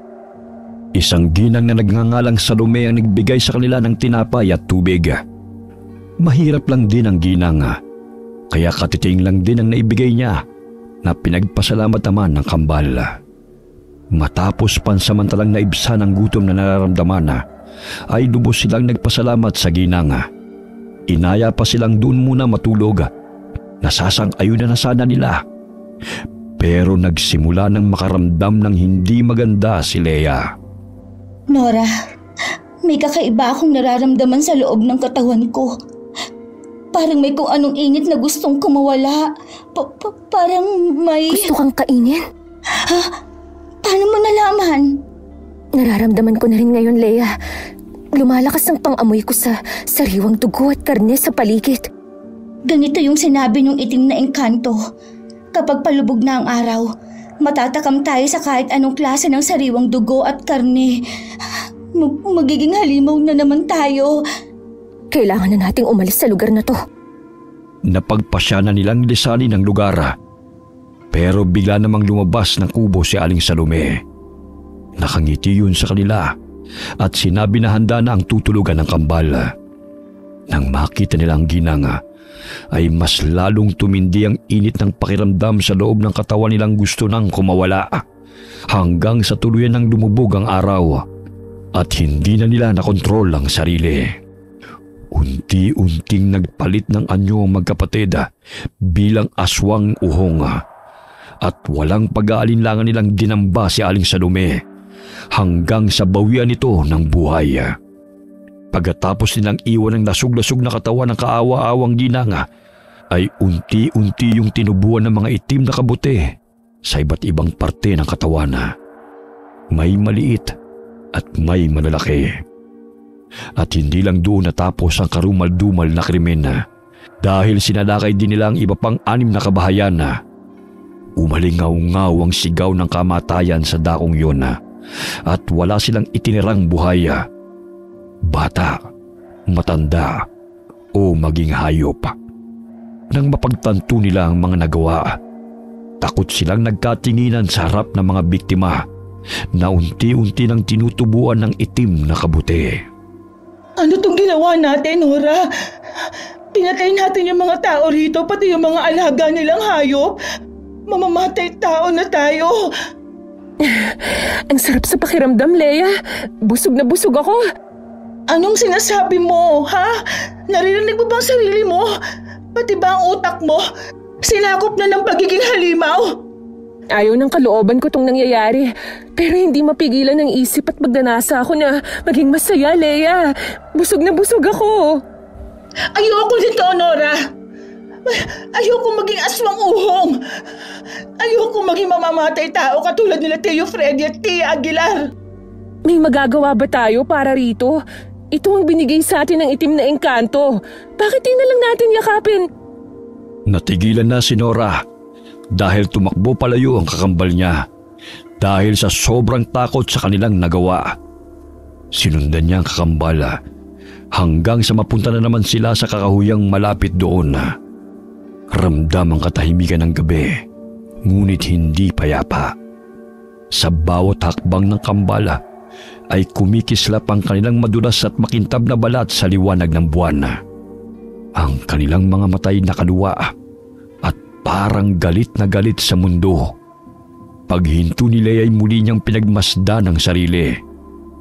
Isang ginang na nagngangalang Salome ang nagbigay sa kanila ng tinapay at tubig. Mahirap lang din ang ginang, kaya katiting lang din ang naibigay niya na pinagpasalamat naman ng kambal. Matapos pansamantalang naibsan ang gutom na nararamdaman, ay lubos silang nagpasalamat sa ginang. Inaya pa silang doon muna matulog. Nasasang-ayunan na sana nila. Pero nagsimula ng makaramdam ng hindi maganda si Leia. Nora, may kakaiba akong nararamdaman sa loob ng katawan ko. Parang may kung anong init na gustong kumawala. Parang may... Gusto kang kainin? Ha? Paano mo nalaman? Nararamdaman ko na rin ngayon, Leia. Lumalakas ang pang-amoy ko sa sariwang dugo at karne sa paligid. Ganito yung sinabi ng itim na engkanto. Kapag palubog na ang araw, matatakam tayo sa kahit anong klase ng sariwang dugo at karne. Magiging halimaw na naman tayo. Kailangan na nating umalis sa lugar na to. Napagpasya na nilang lisanin ang lugar. Pero bigla namang lumabas ng kubo si Aling Salome. Nakangiti yun sa kanila at sinabi na handa na ang tutulugan ng kambal. Nang makita nilang ginang, ay mas lalong tumindi ang init ng pakiramdam sa loob ng katawan nilang gusto nang kumawala. Hanggang sa tuluyan ng lumubog ang araw at hindi na nila nakontrol ang sarili. Unti-unting nagpalit ng anyo ang magkapatid bilang aswang uhong at walang pag-aalinlangan nilang dinamba si Aling Salome hanggang sa bawian nito ng buhay. Pagkatapos nilang iwan ng lasug-lasug na katawan ng kaawa-awang ginang, ay unti-unti yung tinubuan ng mga itim na kabuti sa iba't ibang parte ng katawan. May maliit at may malalaki. At hindi lang doon natapos ang karumal-dumal na krimen dahil sinalakay din nila ang iba pang 6 na kabahayan. Umalingaw-ngaw ang sigaw ng kamatayan sa dakong yun at wala silang itinirang buhay. Bata, matanda o maging hayop. Nang mapagtanto nila ang mga nagawa, takot silang nagkatinginan sa harap ng mga biktima na unti-unti nang tinutubuan ng itim na kabuti. Ano tong ginawa natin, Nora? Pinatay natin yung mga tao rito, pati yung mga alaga nilang hayop. Mamamatay tao na tayo. Ang sarap sa pakiramdam, Leia. Busog na busog ako. Anong sinasabi mo, ha? Naririnig mo bang sarili mo? Pati ba ang utak mo? Sinakop na ng pagiging halimaw? Ayaw ng kalooban ko tong nangyayari. Pero hindi mapigilan ng isip at magnanasa ako na maging masaya, Leia. Busog na busog ako. Ayoko nito, Nora. Ayoko maging aswang uhong. Ayoko maging mamamatay tao katulad nila Tio Freddy at Tia Aguilar. May magagawa ba tayo para rito? Ito ang binigay sa atin ng itim na engkanto. Bakit di na lang natin yakapin? Natigilan na si Nora dahil tumakbo palayo ang kakambal niya dahil sa sobrang takot sa kanilang nagawa. Sinundan niya ang kakambal hanggang sa mapunta na naman sila sa kakahuyang malapit doon. Ramdam ang katahimikan ng gabi, ngunit hindi payapa. Sa bawat hakbang ng kambal ay kumikislap ang kanilang madulas at makintab na balat sa liwanag ng buwan. Ang kanilang mga matay nakaluwa at parang galit na galit sa mundo. Paghinto nila ay muli niyang pinagmasdan ang sarili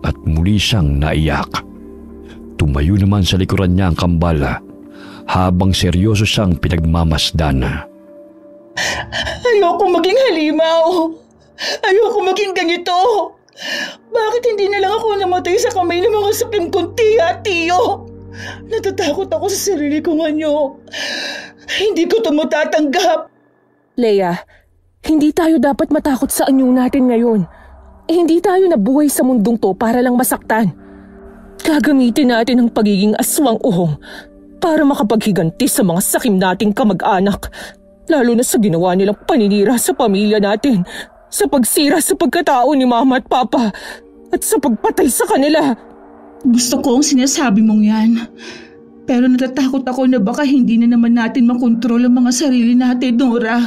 at muli siyang naiyak. Tumayo naman sa likuran niya ang kambal habang seryoso siyang pinagmamasdan. Ayoko maging halimaw. Ayoko maging ganito. Bakit hindi na lang ako namatay sa kamay ng mga sakim kong tiya at tiyo? Natatakot ako sa sarili kong anyo. Hindi ko ito matatanggap. Leia, hindi tayo dapat matakot sa anyo natin ngayon. Hindi tayo nabuhay sa mundong to para lang masaktan. Gagamitin natin ang pagiging aswang uhong para makapaghiganti sa mga sakim nating kamag-anak. Lalo na sa ginawa nilang paninira sa pamilya natin, sa pagsira sa pagkatao ni Mama at Papa, at sa pagpatay sa kanila. Gusto ko ang sinasabi mong yan. Pero natatakot ako na baka hindi na naman natin makontrol ang mga sarili natin, Nora.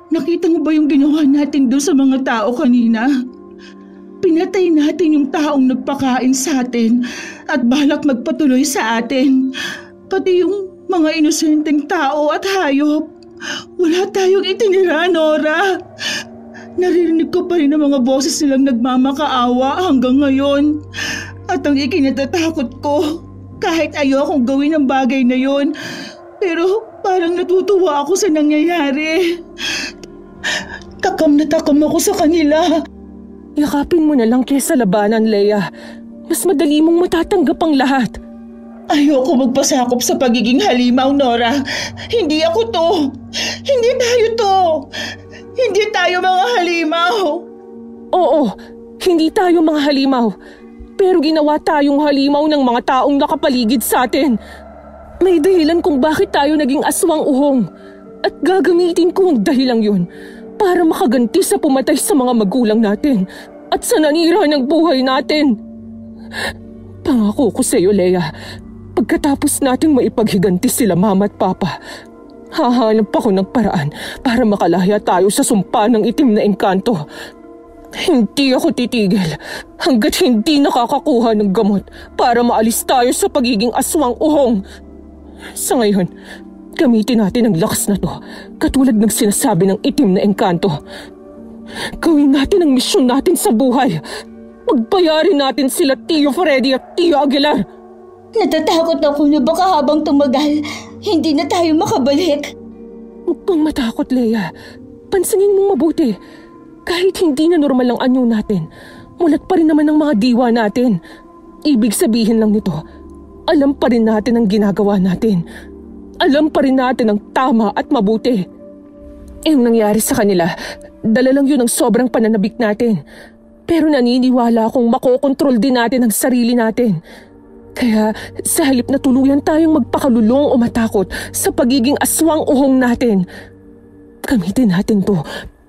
Nakita mo ba yung ginawa natin doon sa mga tao kanina? Pinatay natin yung taong nagpakain sa atin at balak magpatuloy sa atin. Pati yung mga inosenteng tao at hayop. Wala tayong itinira, Nora. Naririnig ko pa rin ang mga boses nilang nagmamakaawa hanggang ngayon. At ang ikinatatakot ko, kahit ayokong gawin ang bagay na yon, pero parang natutuwa ako sa nangyayari. Takam na takam ako sa kanila. Yakapin mo na lang kesa labanan, Leia. Mas madali mong matatanggap ang lahat. Ayoko magpasakop sa pagiging halimaw, Nora. Hindi ako to. Hindi tayo to. Hindi tayo mga halimaw. Oo, hindi tayo mga halimaw. Pero ginawa tayong halimaw ng mga taong nakapaligid sa atin. May dahilan kung bakit tayo naging aswang uhong. At gagamitin ko ang dahilang yun para makaganti sa pumatay sa mga magulang natin at sa nanira ng buhay natin. Pangako ko sa iyo, Leia, pagkatapos nating maipaghiganti sila Mama at Papa, hahanap ako ng paraan para makalahya tayo sa sumpa ng itim na engkanto. Hindi ako titigil hanggat hindi nakakakuha ng gamot para maalis tayo sa pagiging aswang uhong. Sa ngayon, gamitin natin ang lakas na to, katulad ng sinasabi ng itim na engkanto. Gawin natin ang misyon natin sa buhay. Pagbayarin natin sila Tio Freddy at Tio Aguilar. Natatakot ako na baka habang tumagal, hindi na tayo makabalik. Huwag kang matakot, Leia. Pansinin mong mabuti. Kahit hindi na normal ang anyo natin, mulat pa rin naman ang mga diwa natin. Ibig sabihin lang nito, alam pa rin natin ang ginagawa natin. Alam pa rin natin ang tama at mabuti. Yung nangyari sa kanila, dala lang yun ang sobrang pananabik natin. Pero naniniwala akong makokontrol din natin ang sarili natin. Kaya sa halip na tuluyan tayong magpakalulong o matakot sa pagiging aswang uhong natin, gamitin natin to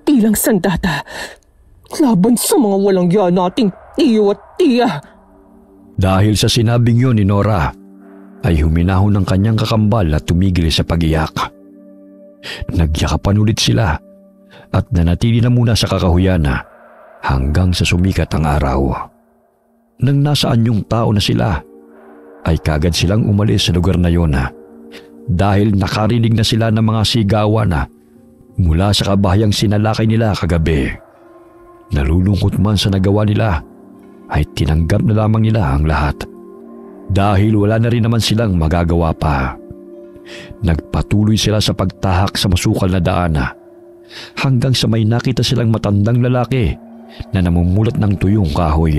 bilang sandata laban sa mga walang yan nating Tio at Tia. Dahil sa sinabing yun ni Nora, ay huminahon ng kanyang kakambal at tumigil sa pag-iyak. Nagyakapan ulit sila at nanatili na muna sa kakahuyan hanggang sa sumikat ang araw. Nang nasaan yung tao na sila, ay kagad silang umalis sa lugar na yun dahil nakarinig na sila ng mga sigawan mula sa kabahayang sinalakay nila kagabi. Nalulungkot man sa nagawa nila, ay tinanggap na lamang nila ang lahat dahil wala na rin naman silang magagawa pa. Nagpatuloy sila sa pagtahak sa masukal na daan hanggang sa may nakita silang matandang lalaki na namumulat ng tuyong kahoy.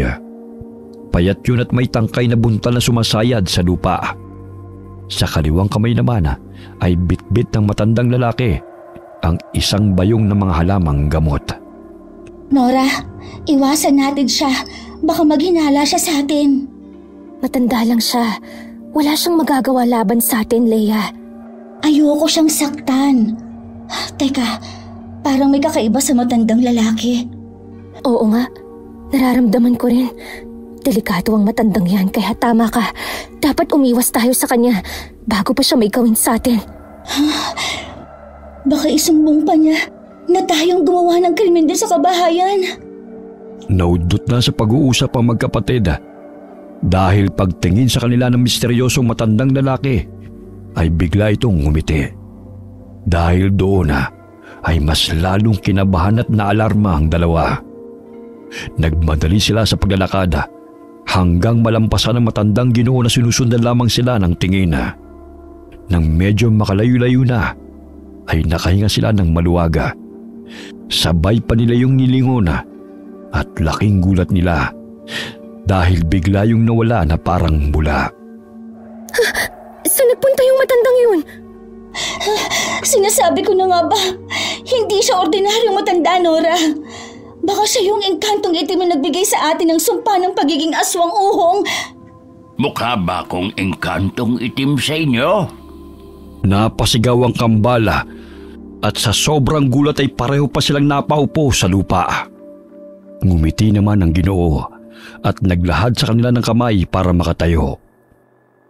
Payat yun at may tangkay na buntal na sumasayad sa lupa. Sa kaliwang kamay naman ay bitbit ng matandang lalaki ang isang bayong ng mga halamang gamot. Nora, iwasan natin siya. Baka maghinala siya sa atin. Matanda lang siya. Wala siyang magagawa laban sa atin, Leia. Ayoko siyang saktan. Teka, parang may kakaiba sa matandang lalaki. Oo nga, nararamdaman ko rin. Delikado ang matandang yan, kaya tama ka. Dapat umiwas tayo sa kanya bago pa siya may gawin sa atin. Baka isumbong pa niya na tayong gumawa ng krimen din sa kabahayan. Naudot na sa pag-uusap ang magkapatid dahil pagtingin sa kanila ng misteryosong matandang lalaki ay bigla itong ngumiti. Dahil doon ay mas lalong kinabahan at naalarma ang dalawa. Nagmadali sila sa paglalakad hanggang malampasan ng matandang Ginoo na sinusundan lamang sila ng tingin. Nang medyo makalayo-layo na, ay nakahinga sila ng maluwaga. Sabay pa nila yung nilingon at laking gulat nila dahil bigla yung nawala na parang bula. Saan nagpunta yung matandang yun? Sinasabi ko na nga ba, hindi siya ordinaryong matanda, Nora. Baka siya yung engkantong itim na nagbigay sa atin ng sumpa ng pagiging aswang uhong. Mukha ba akong engkantong itim sa inyo? Napasigaw ang kambala at sa sobrang gulat ay pareho pa silang napaupo sa lupa. Ngumiti naman ang Ginoo at naglahad sa kanila ng kamay para makatayo.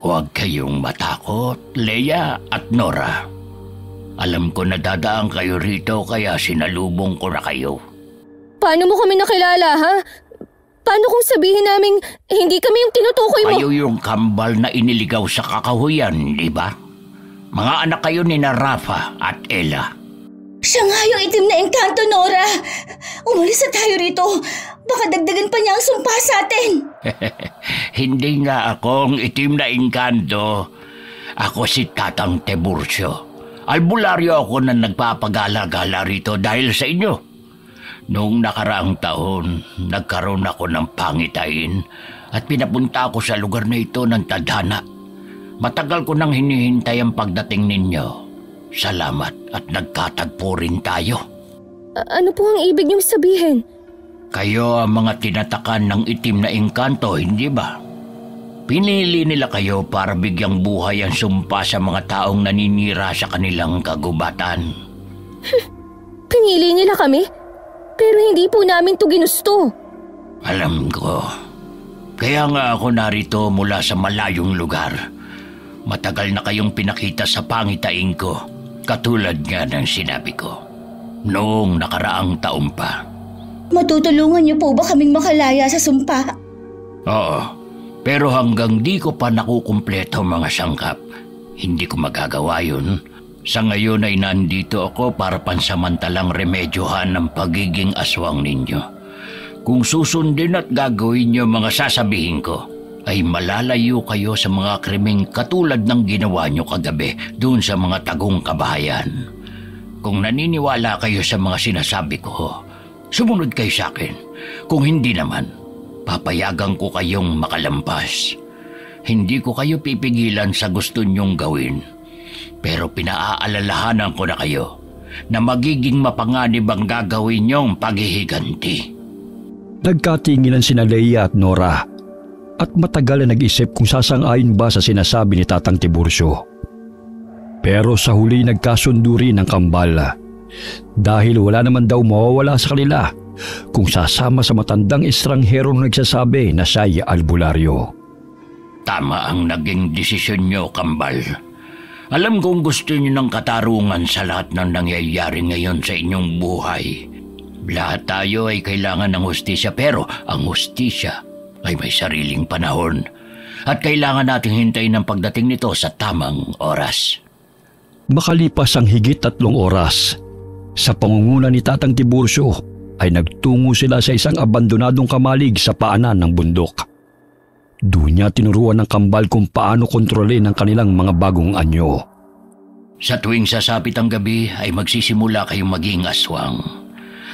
Huwag kayong matakot, Leia at Nora. Alam ko na dadaan kayo rito kaya sinalubong ko na kayo. Paano mo kami nakilala, ha? Paano kung sabihin naming hindi kami yung tinutukoy mo? Kayo yung kambal na iniligaw sa kakahuyan, di ba? Mga anak kayo ni Rafa at Ella. Siya nga yung itim na engkanto, Nora. Umalis na tayo rito. Baka dagdagan pa niya ang sumpa sa atin. Hindi nga akong itim na engkanto. Ako si Tatang Tiburcio. Albularyo ako na nagpapagala-gala rito dahil sa inyo. Noong nakaraang taon, nagkaroon ako ng pangitain at pinapunta ako sa lugar na ito ng tadhana. Matagal ko nang hinihintay ang pagdating ninyo. Salamat at nagkatagpo rin tayo. Ano po ang ibig niyong sabihin? Kayo ang mga tinatakan ng itim na engkanto, hindi ba? Pinili nila kayo para bigyang buhay ang sumpa sa mga taong naninira sa kanilang kagubatan. Pinili nila kami? Pero hindi po namin to ginusto. Alam ko. Kaya nga ako narito mula sa malayong lugar. Matagal na kayong pinakita sa pangitain ko, katulad nga ng sinabi ko. Noong nakaraang taon pa. Matutulungan niyo po ba kaming makalaya sa sumpa? Oo, pero hanggang di ko pa nakukumpleto mga sangkap, hindi ko magagawa yun. Sa ngayon ay nandito ako para pansamantalang remedyohan ang pagiging aswang ninyo. Kung susundin at gagawin niyo mga sasabihin ko, ay malalayo kayo sa mga krimeng katulad ng ginawa niyo kagabi doon sa mga tagong kabahayan. Kung naniniwala kayo sa mga sinasabi ko, sumunod kayo sa akin. Kung hindi naman, papayagan ko kayong makalampas. Hindi ko kayo pipigilan sa gusto niyong gawin. Pero pinaaalalahanan ko na kayo na magiging mapanganib ang gagawin niyong paghihiganti. Nagkatinginan sina Leia at Nora at matagal na nag-isip kung sasang-ayon ba sa sinasabi ni Tatang Tiburcio. Pero sa huli nagkasundo rin ang kambal dahil wala naman daw mawawala sa kanila kung sasama sa matandang estranghero na nagsasabi na siya'y albularyo. Tama ang naging desisyon niyo, kambal. Alam kong gusto niyo ng katarungan sa lahat ng nangyayari ngayon sa inyong buhay. Lahat tayo ay kailangan ng hustisya, pero ang hustisya ay may sariling panahon. At kailangan nating hintayin ang pagdating nito sa tamang oras. Makalipas ang higit 3 oras, sa pangunguna ni Tatang Tiburcio ay nagtungo sila sa isang abandonadong kamalig sa paanan ng bundok. Doon niya tinuruan ng kambal kung paano kontrolin ang kanilang mga bagong anyo. Sa tuwing sasapit ang gabi ay magsisimula kayong maging aswang.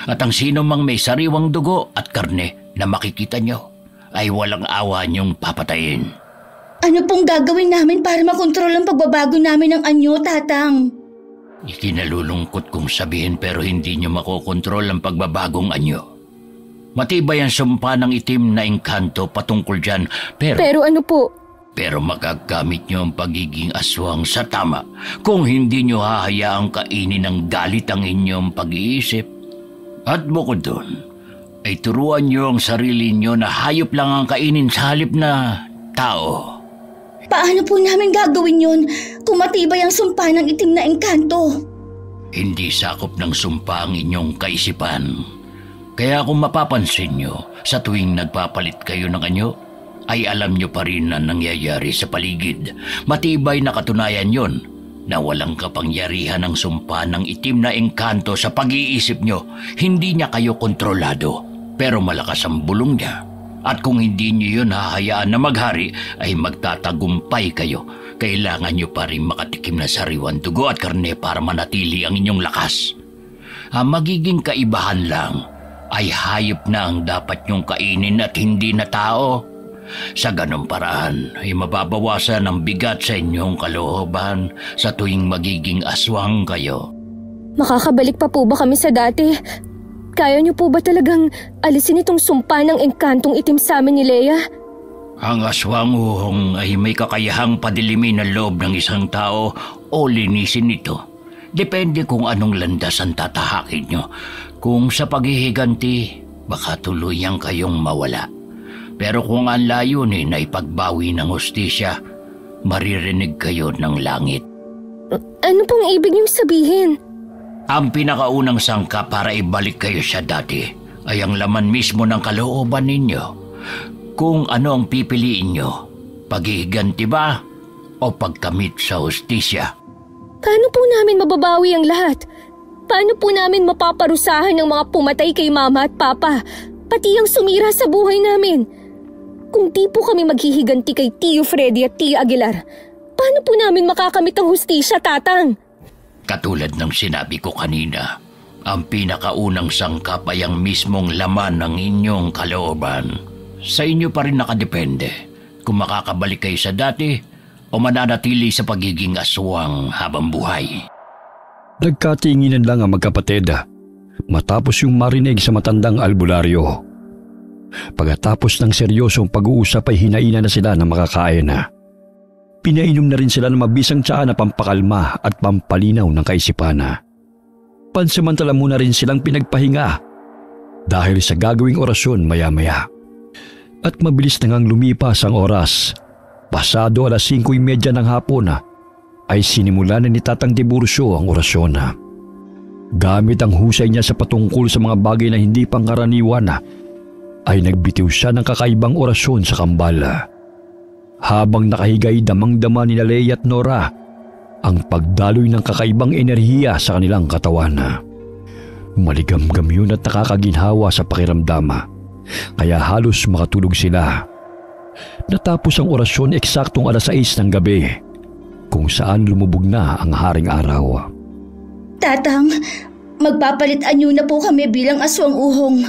At ang sino mang may sariwang dugo at karne na makikita nyo ay walang awa niyong papatayin. Ano pong gagawin namin para makontrol ang pagbabago namin ng anyo, Tatang? Ikinalulungkot kong sabihin pero hindi nyo makokontrol ang pagbabagong anyo. Matibay ang sumpa ng itim na engkanto patungkol dyan, Pero ano po? Pero magagamit nyo ang pagiging aswang sa tama kung hindi nyo hahayaang kainin ng galit ang inyong pag-iisip. At bukod doon, ay turuan nyo ang sarili nyo na hayop lang ang kainin sa halip na tao. Paano po namin gagawin yun kung matibay ang sumpa ng itim na engkanto? Hindi sakop ng sumpa ang inyong kaisipan. Kaya kung mapapansin nyo, sa tuwing nagpapalit kayo ng anyo, ay alam nyo pa rin ang nangyayari sa paligid. Matibay na katunayan yon na walang kapangyarihan ng sumpa ng itim na engkanto sa pag-iisip nyo. Hindi niya kayo kontrolado, pero malakas ang bulong niya. At kung hindi nyo yun hahayaan na maghari, ay magtatagumpay kayo. Kailangan nyo pa rin makatikim na sariwan dugo at karne para manatili ang inyong lakas. Ang magiging kaibahan lang ay hayop na ang dapat nyong kainin at hindi na tao. Sa ganong paraan ay mababawasan ang bigat sa inyong kalooban sa tuwing magiging aswang kayo. Makakabalik pa po ba kami sa dati? Kaya niyo po ba talagang alisin itong sumpa ng engkantong itim sa amin ni Leia? Ang aswang uhong ay may kakayahang padilimin ang loob ng isang tao o linisin ito. Depende kung anong landas ang tatahakin nyo. Kung sa paghihiganti, baka tuluyang kayong mawala. Pero kung ang layunin ay pagbawi ng hustisya, maririnig kayo ng langit. Ano pong ibig niyong sabihin? Ang pinakaunang sangka para ibalik kayo sa dati ay ang laman mismo ng kalooban ninyo. Kung ano ang pipiliin nyo, paghihiganti ba o pagkamit sa hustisya? Paano po namin mababawi ang lahat? Paano po namin mapaparusahan ng mga pumatay kay Mama at Papa, pati ang sumira sa buhay namin? Kung di po kami maghihiganti kay Tio Freddy at Tia Aguilar, paano po namin makakamit ang hustisya, Tatang? Katulad ng sinabi ko kanina, ang pinakaunang sangkap ay ang mismong laman ng inyong kalooban. Sa inyo pa rin nakadepende kung makakabalik kayo sa dati o mananatili sa pagiging aswang habang buhay. Nagkatinginan lang ang magkapatid matapos yung marinig sa matandang albularyo. Pagkatapos ng seryosong pag-uusap ay hinainan na sila ng makakain. Pinainom na rin sila ng mabisang tsaa na pampakalma at pampalinaw ng kaisipan. Pansamantala muna rin silang pinagpahinga dahil sa gagawing orasyon maya-maya. At mabilis na ngang lumipas ang oras. Pasado 5:30 ng hapon ay sinimula na ni Tatang Tiburcio ang orasyon. Gamit ang husay niya sa patungkol sa mga bagay na hindi pangkaraniwan ay nagbitiw siya ng kakaibang orasyon sa kambal. Habang nakahigay damang-dama ni Leia at Nora ang pagdaloy ng kakaibang enerhiya sa kanilang katawan. Maligamgam yun at nakakaginhawa sa pakiramdam. Kaya halos makatulog sila. Natapos ang orasyon eksaktong 6:00 ng gabi, kung saan lumubog na ang haring araw. Tatang, magpapalit anyo na po kami bilang aswang uhong.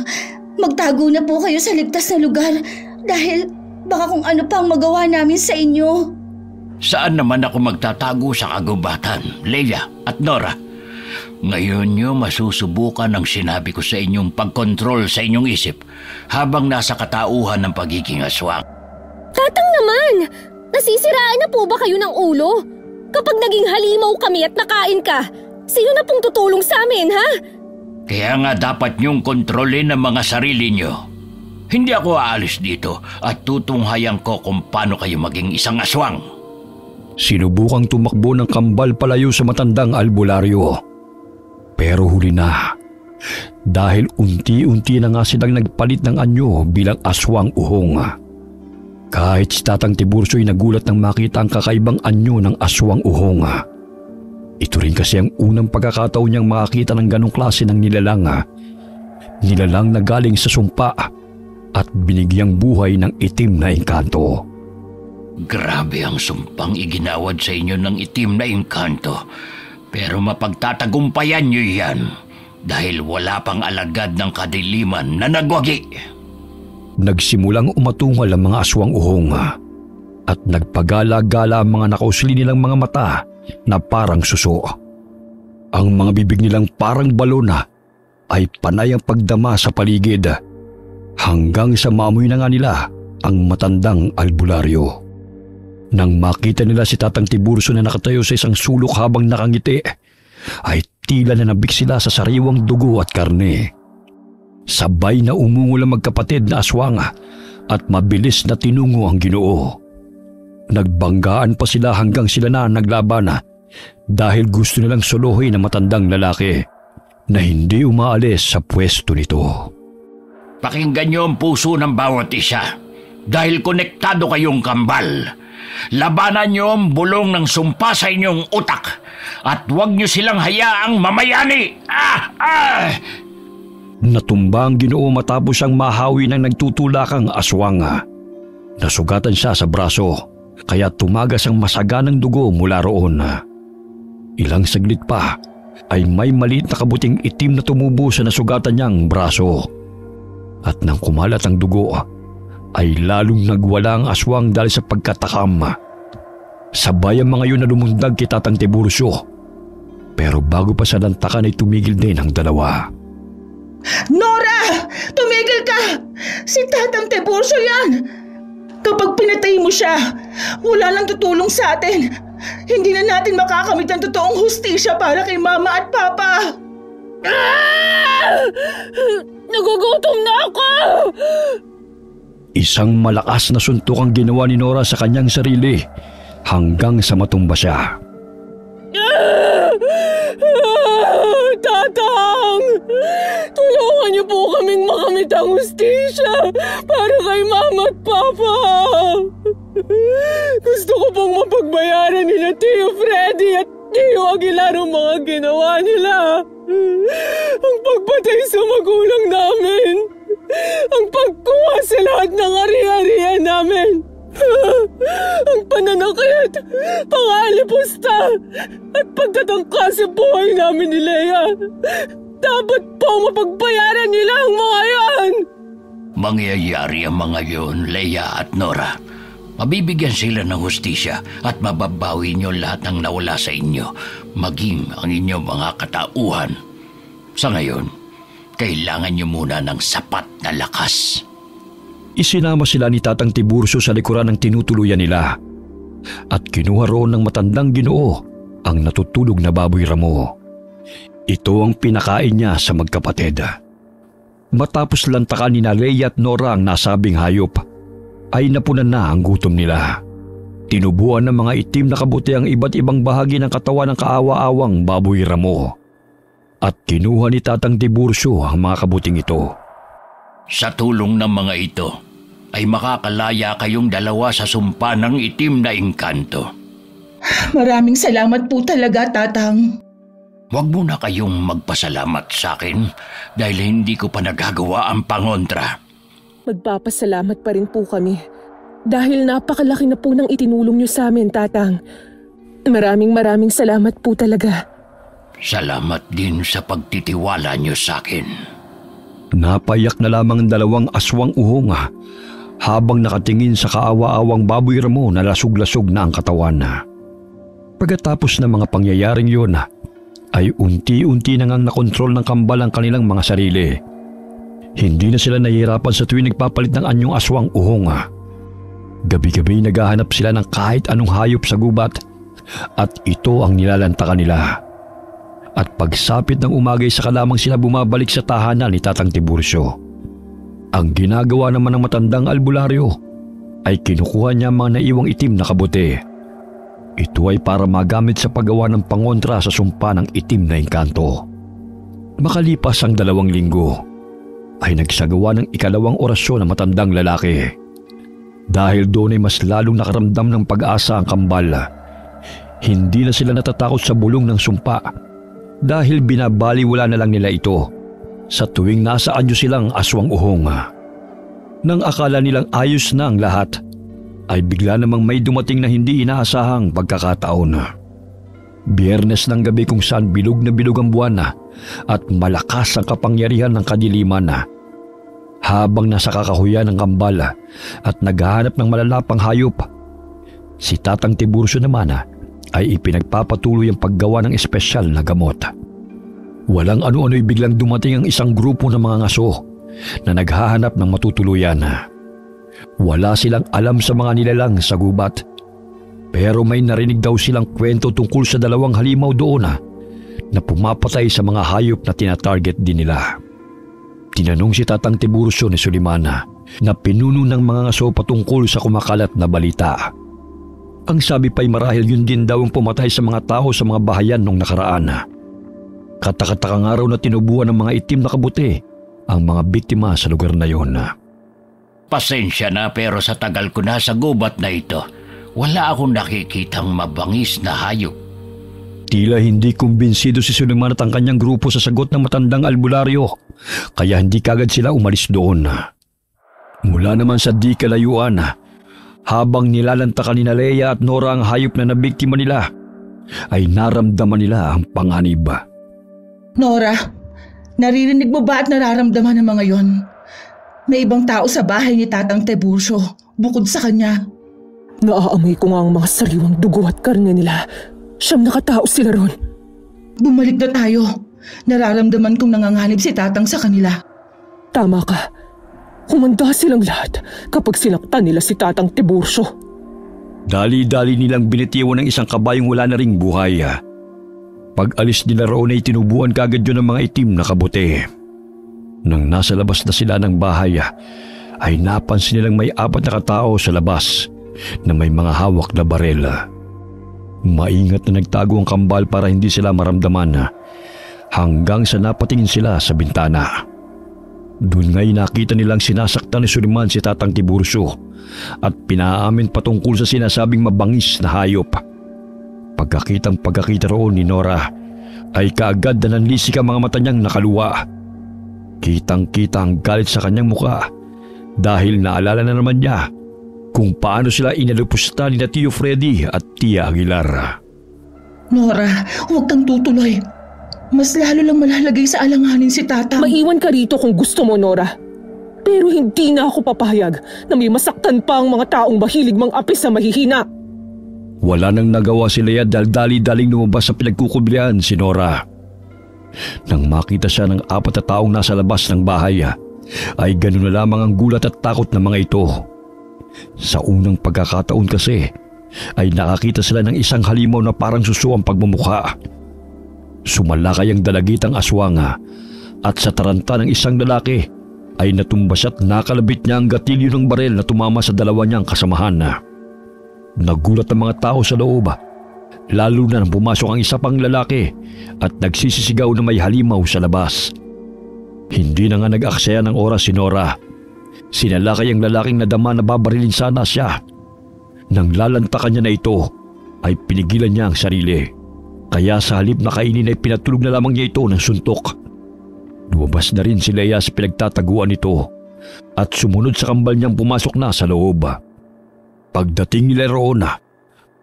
Magtago na po kayo sa ligtas na lugar dahil baka kung ano pang magawa namin sa inyo. Saan naman ako magtatago sa kagubatan, Leia at Nora? Ngayon nyo masusubukan ang sinabi ko sa inyong pagkontrol sa inyong isip habang nasa katauhan ng pagiging aswang. Tatang naman! Nasisiraan na po ba kayo ng ulo? Kapag naging halimaw kami at nakain ka, sino na pong tutulong sa amin, ha? Kaya nga dapat nyong kontrolin ang mga sarili nyo. Hindi ako aalis dito at tutunghayan ko kung paano kayo maging isang aswang. Sinubukang tumakbo ng kambal palayo sa matandang albularyo. Pero huli na, dahil unti-unti na nga silang nagpalit ng anyo bilang aswang uhong. Kahit si Tatang Tiburcio ay nagulat nang makita ang kakaibang anyo ng aswang uhong. Ito rin kasi ang unang pagkakataon niyang makakita ng ganong klase ng nilalang. Nilalang na galing sa sumpa at binigyang buhay ng itim na engkanto. Grabe ang sumpang iginawad sa inyo ng itim na engkanto. Pero mapagtatagumpayan nyo yan dahil wala pang alagad ng kadiliman na nagwagi. Nagsimulang umatungal ang mga aswang uhong at nagpagala-gala ang mga nakausli nilang mga mata na parang suso. Ang mga bibig nilang parang balon ay panay ang pagdama sa paligid hanggang sa maamoy na nga nila ang matandang albularyo. Nang makita nila si Tatang Tiburcio na nakatayo sa isang sulok habang nakangiti, ay tila nanabik sila sa sariwang dugo at karne. Sabay na umungol ang magkapatid na aswang at mabilis na tinungo ang Ginoo. Nagbanggaan pa sila hanggang sila na naglaban dahil gusto nilang solohin ang matandang lalaki na hindi umaalis sa pwesto nito. Pakinggan niyo ang puso ng bawat isa dahil konektado kayong kambal. Labanan niyo ang bulong ng sumpa sa inyong utak at huwag niyo silang hayaang mamayani. Natumba ang Ginoo matapos siyang mahawi ng nagtutulakang aswang. Nasugatan siya sa braso kaya tumagas ang masaganang dugo mula roon. Ilang saglit pa ay may maliit na kabuting itim na tumubo sa nasugatan niyang braso. At nang kumalat ang dugo, ay lalong nagwala ang aswang dahil sa pagkatakam. Sabay ang mga yun na lumundag kay Tatang Tiburcio. Pero bago pa sa lantakan ay tumigil din ang dalawa. Nora! Tumigil ka! Si Tatang Tiburcio yan! Kapag pinatay mo siya, wala nang tutulong sa atin. Hindi na natin makakamit ang totoong hustisya para kay Mama at Papa. Nagugutom na ako! Isang malakas na suntok ang ginawa ni Nora sa kanyang sarili hanggang sa matumba siya. Tatang! Tulungan niyo po kaming makamit ang hustisya para kay Mama at Papa! Gusto ko pong mapagbayaran nila Tio Freddy at Tio Aguilar ang mga ginawa nila. Ang pagpatay sa magulang namin. Ang pagkuha sa lahat ng ari-arian namin. Ang pananakit, pangalipusta, at pagtatangka sa buhay namin ni Leia. Dapat po mapagbayaran nila ang mga yan. Mangyayari ang mga yon, Leia at Nora. Mabibigyan sila ng hustisya at mababawi niyo lahat ng nawala sa inyo, maging ang inyong mga katauhan. Sa ngayon, kailangan niyo muna ng sapat na lakas. Isinama sila ni Tatang Tiburcio sa likuran ng tinutuluyan nila at kinuha roon ng matandang Ginoo ang natutulog na baboy ramo. Ito ang pinakain niya sa magkapatid. Matapos lantakan ni Leia at Nora ang nasabing hayop, ay napunan na ang gutom nila. Tinubuan ng mga itim na kabuti ang iba't ibang bahagi ng katawan ng kaawa-awang baboy ramo. At kinuha ni Tatang Tiburcio ang mga kabuting ito. Sa tulong ng mga ito, ay makakalaya kayong dalawa sa sumpa ng itim na engkanto. Maraming salamat po talaga, Tatang. Huwag mo na kayong magpasalamat sa akin dahil hindi ko pa nagagawa ang pangontra. Magpapasalamat pa rin po kami dahil napakalaki na po ng itinulong niyo sa amin, Tatang. Maraming salamat po talaga. Salamat din sa pagtitiwala niyo sa akin. Napayak na lamang ang dalawang aswang uhong habang nakatingin sa kaawa-awang baboy ramo na lasog-lasog na ang katawan. Pagkatapos ng mga pangyayaring yun, ay unti-unti na ngang nakontrol ng kambal ang kanilang mga sarili. Hindi na sila nahihirapan sa tuwing nagpapalit ng anyong aswang uhong. Gabi-gabi naghahanap sila ng kahit anong hayop sa gubat at ito ang nilalantakan nila. At pagsapit ng umagay saka lamang sila bumabalik sa tahanan ni Tatang Tiburcio. Ang ginagawa naman ng matandang albularyo ay kinukuha niya mga naiwang itim na kabuti. Ito ay para magamit sa paggawa ng pangontra sa sumpa ng itim na engkanto. Makalipas ang 2 linggo, ay nagsagawa ng ikalawang orasyon ng matandang lalaki. Dahil doon ay mas lalong nakaramdam ng pag-asa ang kambal. Hindi na sila natatakot sa bulong ng sumpa dahil binabaliwala na lang nila ito sa tuwing nasa anyo silang aswang uhong. Nang akala nilang ayos na ang lahat, ay bigla namang may dumating na hindi inaasahang pagkakataon. Biyernes ng gabi kung saan bilog na bilog ang buwan at malakas ang kapangyarihan ng kadiliman. Habang nasa kakahuyan ng kambal at naghahanap ng malalapang hayop, si Tatang Tiburcio naman ay ipinagpapatuloy ang paggawa ng espesyal na gamot. Walang ano-ano'y biglang dumating ang isang grupo ng mga ngaso na naghahanap ng matutuluyan. Wala silang alam sa mga nilalang sa gubat, pero may narinig daw silang kwento tungkol sa 2 halimaw doon na pumapatay sa mga hayop na tinatarget din nila. Tinanong si Tatang Tiburcio ni Sulimana na pinuno ng mga ngaso patungkol sa kumakalat na balita. Ang sabi pa'y marahil yun din daw ang pumatay sa mga tao sa mga bahayan nung nakaraan. Katakataka nga raw na tinubuan ng mga itim na kabuti ang mga biktima sa lugar na yon. Pasensya na pero sa tagal ko na sa gubat na ito, wala akong nakikitang mabangis na hayop. Tila hindi kumbinsido si Suleiman at ang kanyang grupo sa sagot ng matandang albularyo, kaya hindi kagad sila umalis doon. Mula naman sa di kalayuan, habang nilalantakan ni Leia at Nora ang hayop na nabiktima nila, ay naramdaman nila ang panganib. Nora, naririnig mo ba at nararamdaman ng mga yon? May ibang tao sa bahay ni Tatang Tiburcio bukod sa kanya. Naaamoy ko nga ang mga sariwang dugo at karne nila. Siyang nakatao sila ron. Bumalik na tayo. Nararamdaman kong nanganganib si Tatang sa kanila. Tama ka. Humanda silang lahat kapag sinaktan nila si Tatang Tiburcio. Dali-dali nilang binitiwan ng isang kabayong wala na ring buhay. Pag-alis nila roon ay tinubuan kagad yun ng mga itim na kabote. Nang nasa labas na sila ng bahay, ay napansin nilang may 4 na katao sa labas na may mga hawak na barel. Maingat na nagtago ang kambal para hindi sila maramdaman hanggang sa napatingin sila sa bintana. Doon nga'y nakita nilang sinasaktan ni Suliman si Tatang Tiburcio at pinaamin patungkol sa sinasabing mabangis na hayop. Pagkakita roon ni Nora ay kaagad na nanlisik ang mga mata niyang nakaluwa. Kitang-kita ang galit sa kanyang muka dahil naalala na naman niya kung paano sila inalupusta ni Tio Freddy at Tia Aguilar. Nora, huwag kang tutuloy. Mas lalo lang malalagay sa alanganin si Tatang. Maiwan ka rito kung gusto mo, Nora. Pero hindi na ako papahayag na may masaktan pa ang mga taong mahilig mang-api sa mahihina. Wala nang nagawa si Lea dahil dali-daling lumabas sa pinagkukublihan si Nora. Nang makita siya ng 4 na taong nasa labas ng bahay, ay ganun na lamang ang gulat at takot ng mga ito. Sa unang pagkakataon kasi, ay nakakita sila ng isang halimaw na parang suso ang pagmumukha. Sumalakay ang dalagitang aswang at sa taranta ng isang lalaki ay natumbas at nakalabit niya ang gatilyo ng barel na tumama sa 2 niyang kasamahan. Nagulat ang mga tao sa loob, lalo na nang pumasok ang isa pang lalaki at nagsisisigaw na may halimaw sa labas. Hindi na nga nag-aksaya ng oras si Nora. Sinalakay ang lalaking nadama na babarilin sana siya. Nang lalantakan niya na ito, ay pinigilan niya ang sarili. Kaya sa halip na kainin ay pinatulog na lamang niya ito ng suntok. Lumabas na rin si Lea sa pinagtataguan nito at sumunod sa kambal niyang pumasok na sa loob. Pagdating nila roon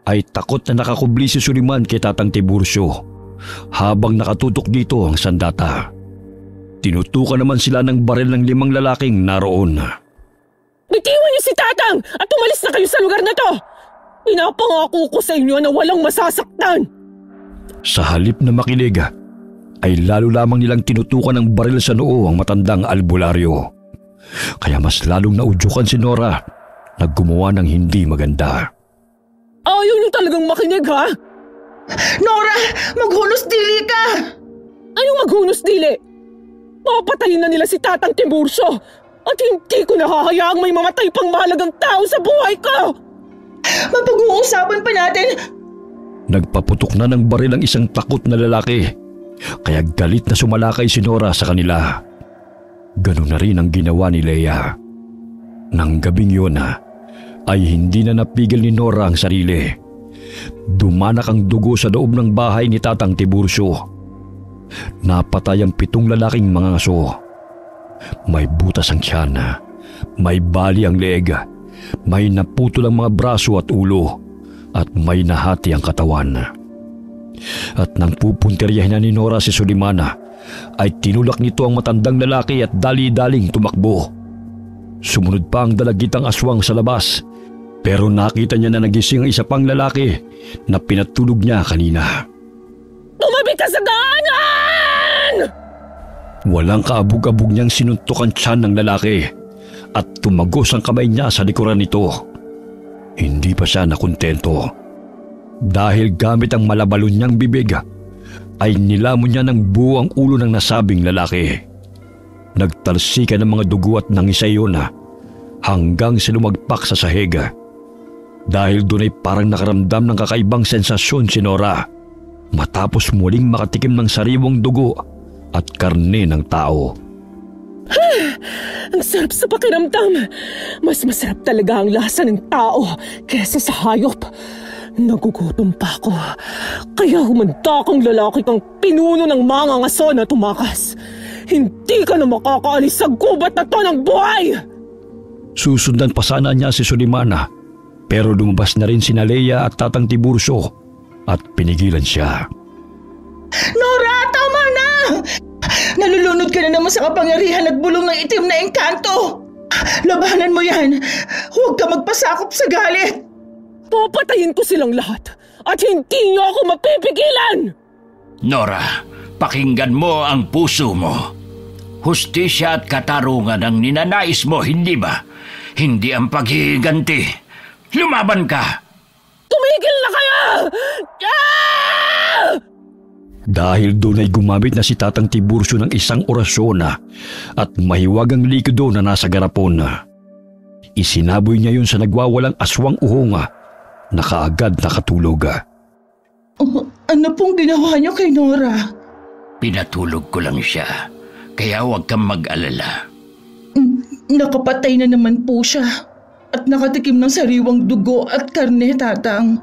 ay takot na nakakubli si Suliman kay Tatang Tiburcio habang nakatutok dito ang sandata. Tinutukan naman sila ng baril ng 5 lalaking naroon. Bitiwan niyo si Tatang at umalis na kayo sa lugar na to! Pinapangako ko sa inyo na walang masasaktan! Sa halip na makinig, ay lalo lamang nilang tinutukan ng baril sa noo ang matandang albularyo. Kaya mas lalong naudyukan si Nora na gumawa ng hindi maganda. Ayaw niyo talagang makinig, ha? Nora, maghunos dili ka! Anong maghunos dili? Papatayin na nila si Tatang Tiburcio at hindi ko nahahayaang may mamatay pang mahalagang tao sa buhay ko! Mapag-uusapan pa natin! Nagpaputok na ng baril ang isang takot na lalaki, kaya galit na sumalakay si Nora sa kanila. Ganun na rin ang ginawa ni Lea. Nang gabing yun ay hindi na napigil ni Nora ang sarili. Dumanak ang dugo sa loob ng bahay ni Tatang Tiburcio. Napatay ang 7 lalaking mga aso. May butas ang tiyan, may bali ang leeg, may naputol ang mga braso at ulo, at may nahati ang katawan. At nang pupuntiryahin na ni Nora si Suliman, ay tinulak nito ang matandang lalaki at dali-daling tumakbo. Sumunod pa ang dalagitang aswang sa labas, pero nakita niya na nagising ang isa pang lalaki na pinatulog niya kanina. Tumabi ka sa daanan! Walang kaabog-abog niyang sinuntok ang tiyan ng lalaki at tumagos ang kamay niya sa likuran nito. Hindi pa siya nakontento. Dahil gamit ang malabalon niyang bibig, ay nilamon niya ng buo ang ulo ng nasabing lalaki. Nagtalsikan ng mga dugo at nangisa iyon hanggang sa lumagpak sa sahig. Dahil doon ay parang nakaramdam ng kakaibang sensasyon si Nora matapos muling makatikim ng sariwang dugo at karne ng tao. Ang sarap sa pakiramdam. Mas masarap talaga ang lasa ng tao kesa sa hayop. Nagugutom pa ako. Kaya humanda kang lalaki kang pinuno ng mga ngaso na tumakas. Hindi ka na makakaalis sa gubat na to ng buhay! Susundan pa sana niya si Sulimana, pero lumabas na rin sina Lea at Tatang Tiburcio at pinigilan siya. Nora, tama na! Nalulunod ka na naman sa kapangyarihan at bulong ng itim na engkanto. Labanan mo yan. Huwag ka magpasakop sa galit. Papatayin ko silang lahat at hindi niyo ako mapipigilan! Nora, pakinggan mo ang puso mo. Hustisya at katarungan ang ninanais mo, hindi ba? Hindi ang paghihiganti. Lumaban ka! Tumigil na kayo! Ah! Dahil doon ay gumamit na si Tatang Tiburcio ng isang orasyon at mahiwagang likido na nasa garapon. Isinaboy niya yun sa nagwawalang aswang uhong na kaagad nakatulog. Ano pong ginawa niyo kay Nora? Pinatulog ko lang siya, kaya huwag kang mag-alala. Nakapatay na naman po siya at nakatikim ng sariwang dugo at karne, Tatang.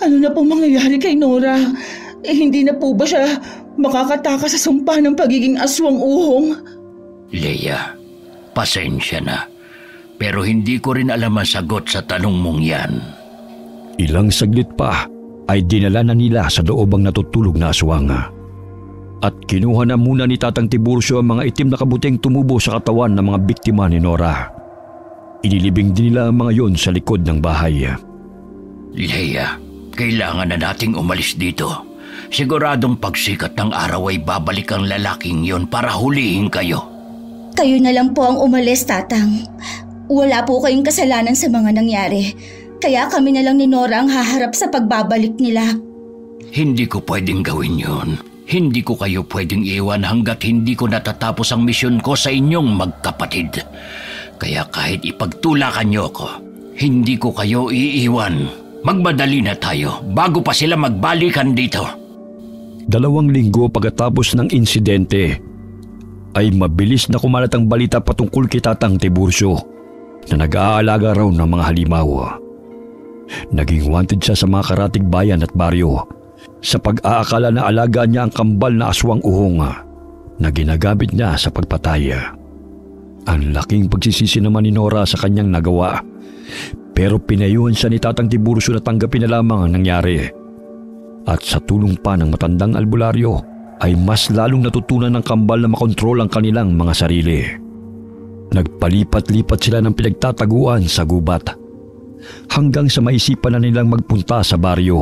Ano na pong mangyayari kay Nora? Hindi na po ba siya makakatakas sa sumpa ng pagiging aswang uhong? Leia, pasensya na. Pero hindi ko rin alam ang sagot sa tanong mong yan. Ilang saglit pa ay dinala na nila sa loob ang natutulog na aswang. At kinuha na muna ni Tatang Tiburcio ang mga itim na kabuting tumubo sa katawan ng mga biktima ni Nora. Inilibing din nila ang mga yon sa likod ng bahay. Leia, kailangan na nating umalis dito. Siguradong pagsikat ng araw ay babalik ang lalaking yon para hulihin kayo. Kayo na lang po ang umalis, Tatang. Wala po kayong kasalanan sa mga nangyari. Kaya kami na lang ni Nora ang haharap sa pagbabalik nila. Hindi ko pwedeng gawin yon. Hindi ko kayo pwedeng iwan hanggat hindi ko natatapos ang misyon ko sa inyong magkapatid. Kaya kahit ipagtulakan niyo ako, hindi ko kayo iiwan. Magmadali na tayo bago pa sila magbalikan dito. 2 linggo pagkatapos ng insidente, ay mabilis na kumalat ang balita patungkol kay Tatang Tiburcio na nag-aalaga raw ng mga halimaw. Naging wanted siya sa mga karatig bayan at baryo sa pag-aakala na alaga niya ang kambal na aswang uhong na ginagamit niya sa pagpatay. Ang laking pagsisisi naman ni Nora sa kanyang nagawa, pero pinayuhan siya ni Tatang Tiburcio na tanggapin na lamang ang nangyari. At sa tulong pa ng matandang albularyo ay mas lalong natutunan ng kambal na makontrol ang kanilang mga sarili. Nagpalipat-lipat sila ng pinagtataguan sa gubat hanggang sa maisipan na nilang magpunta sa baryo.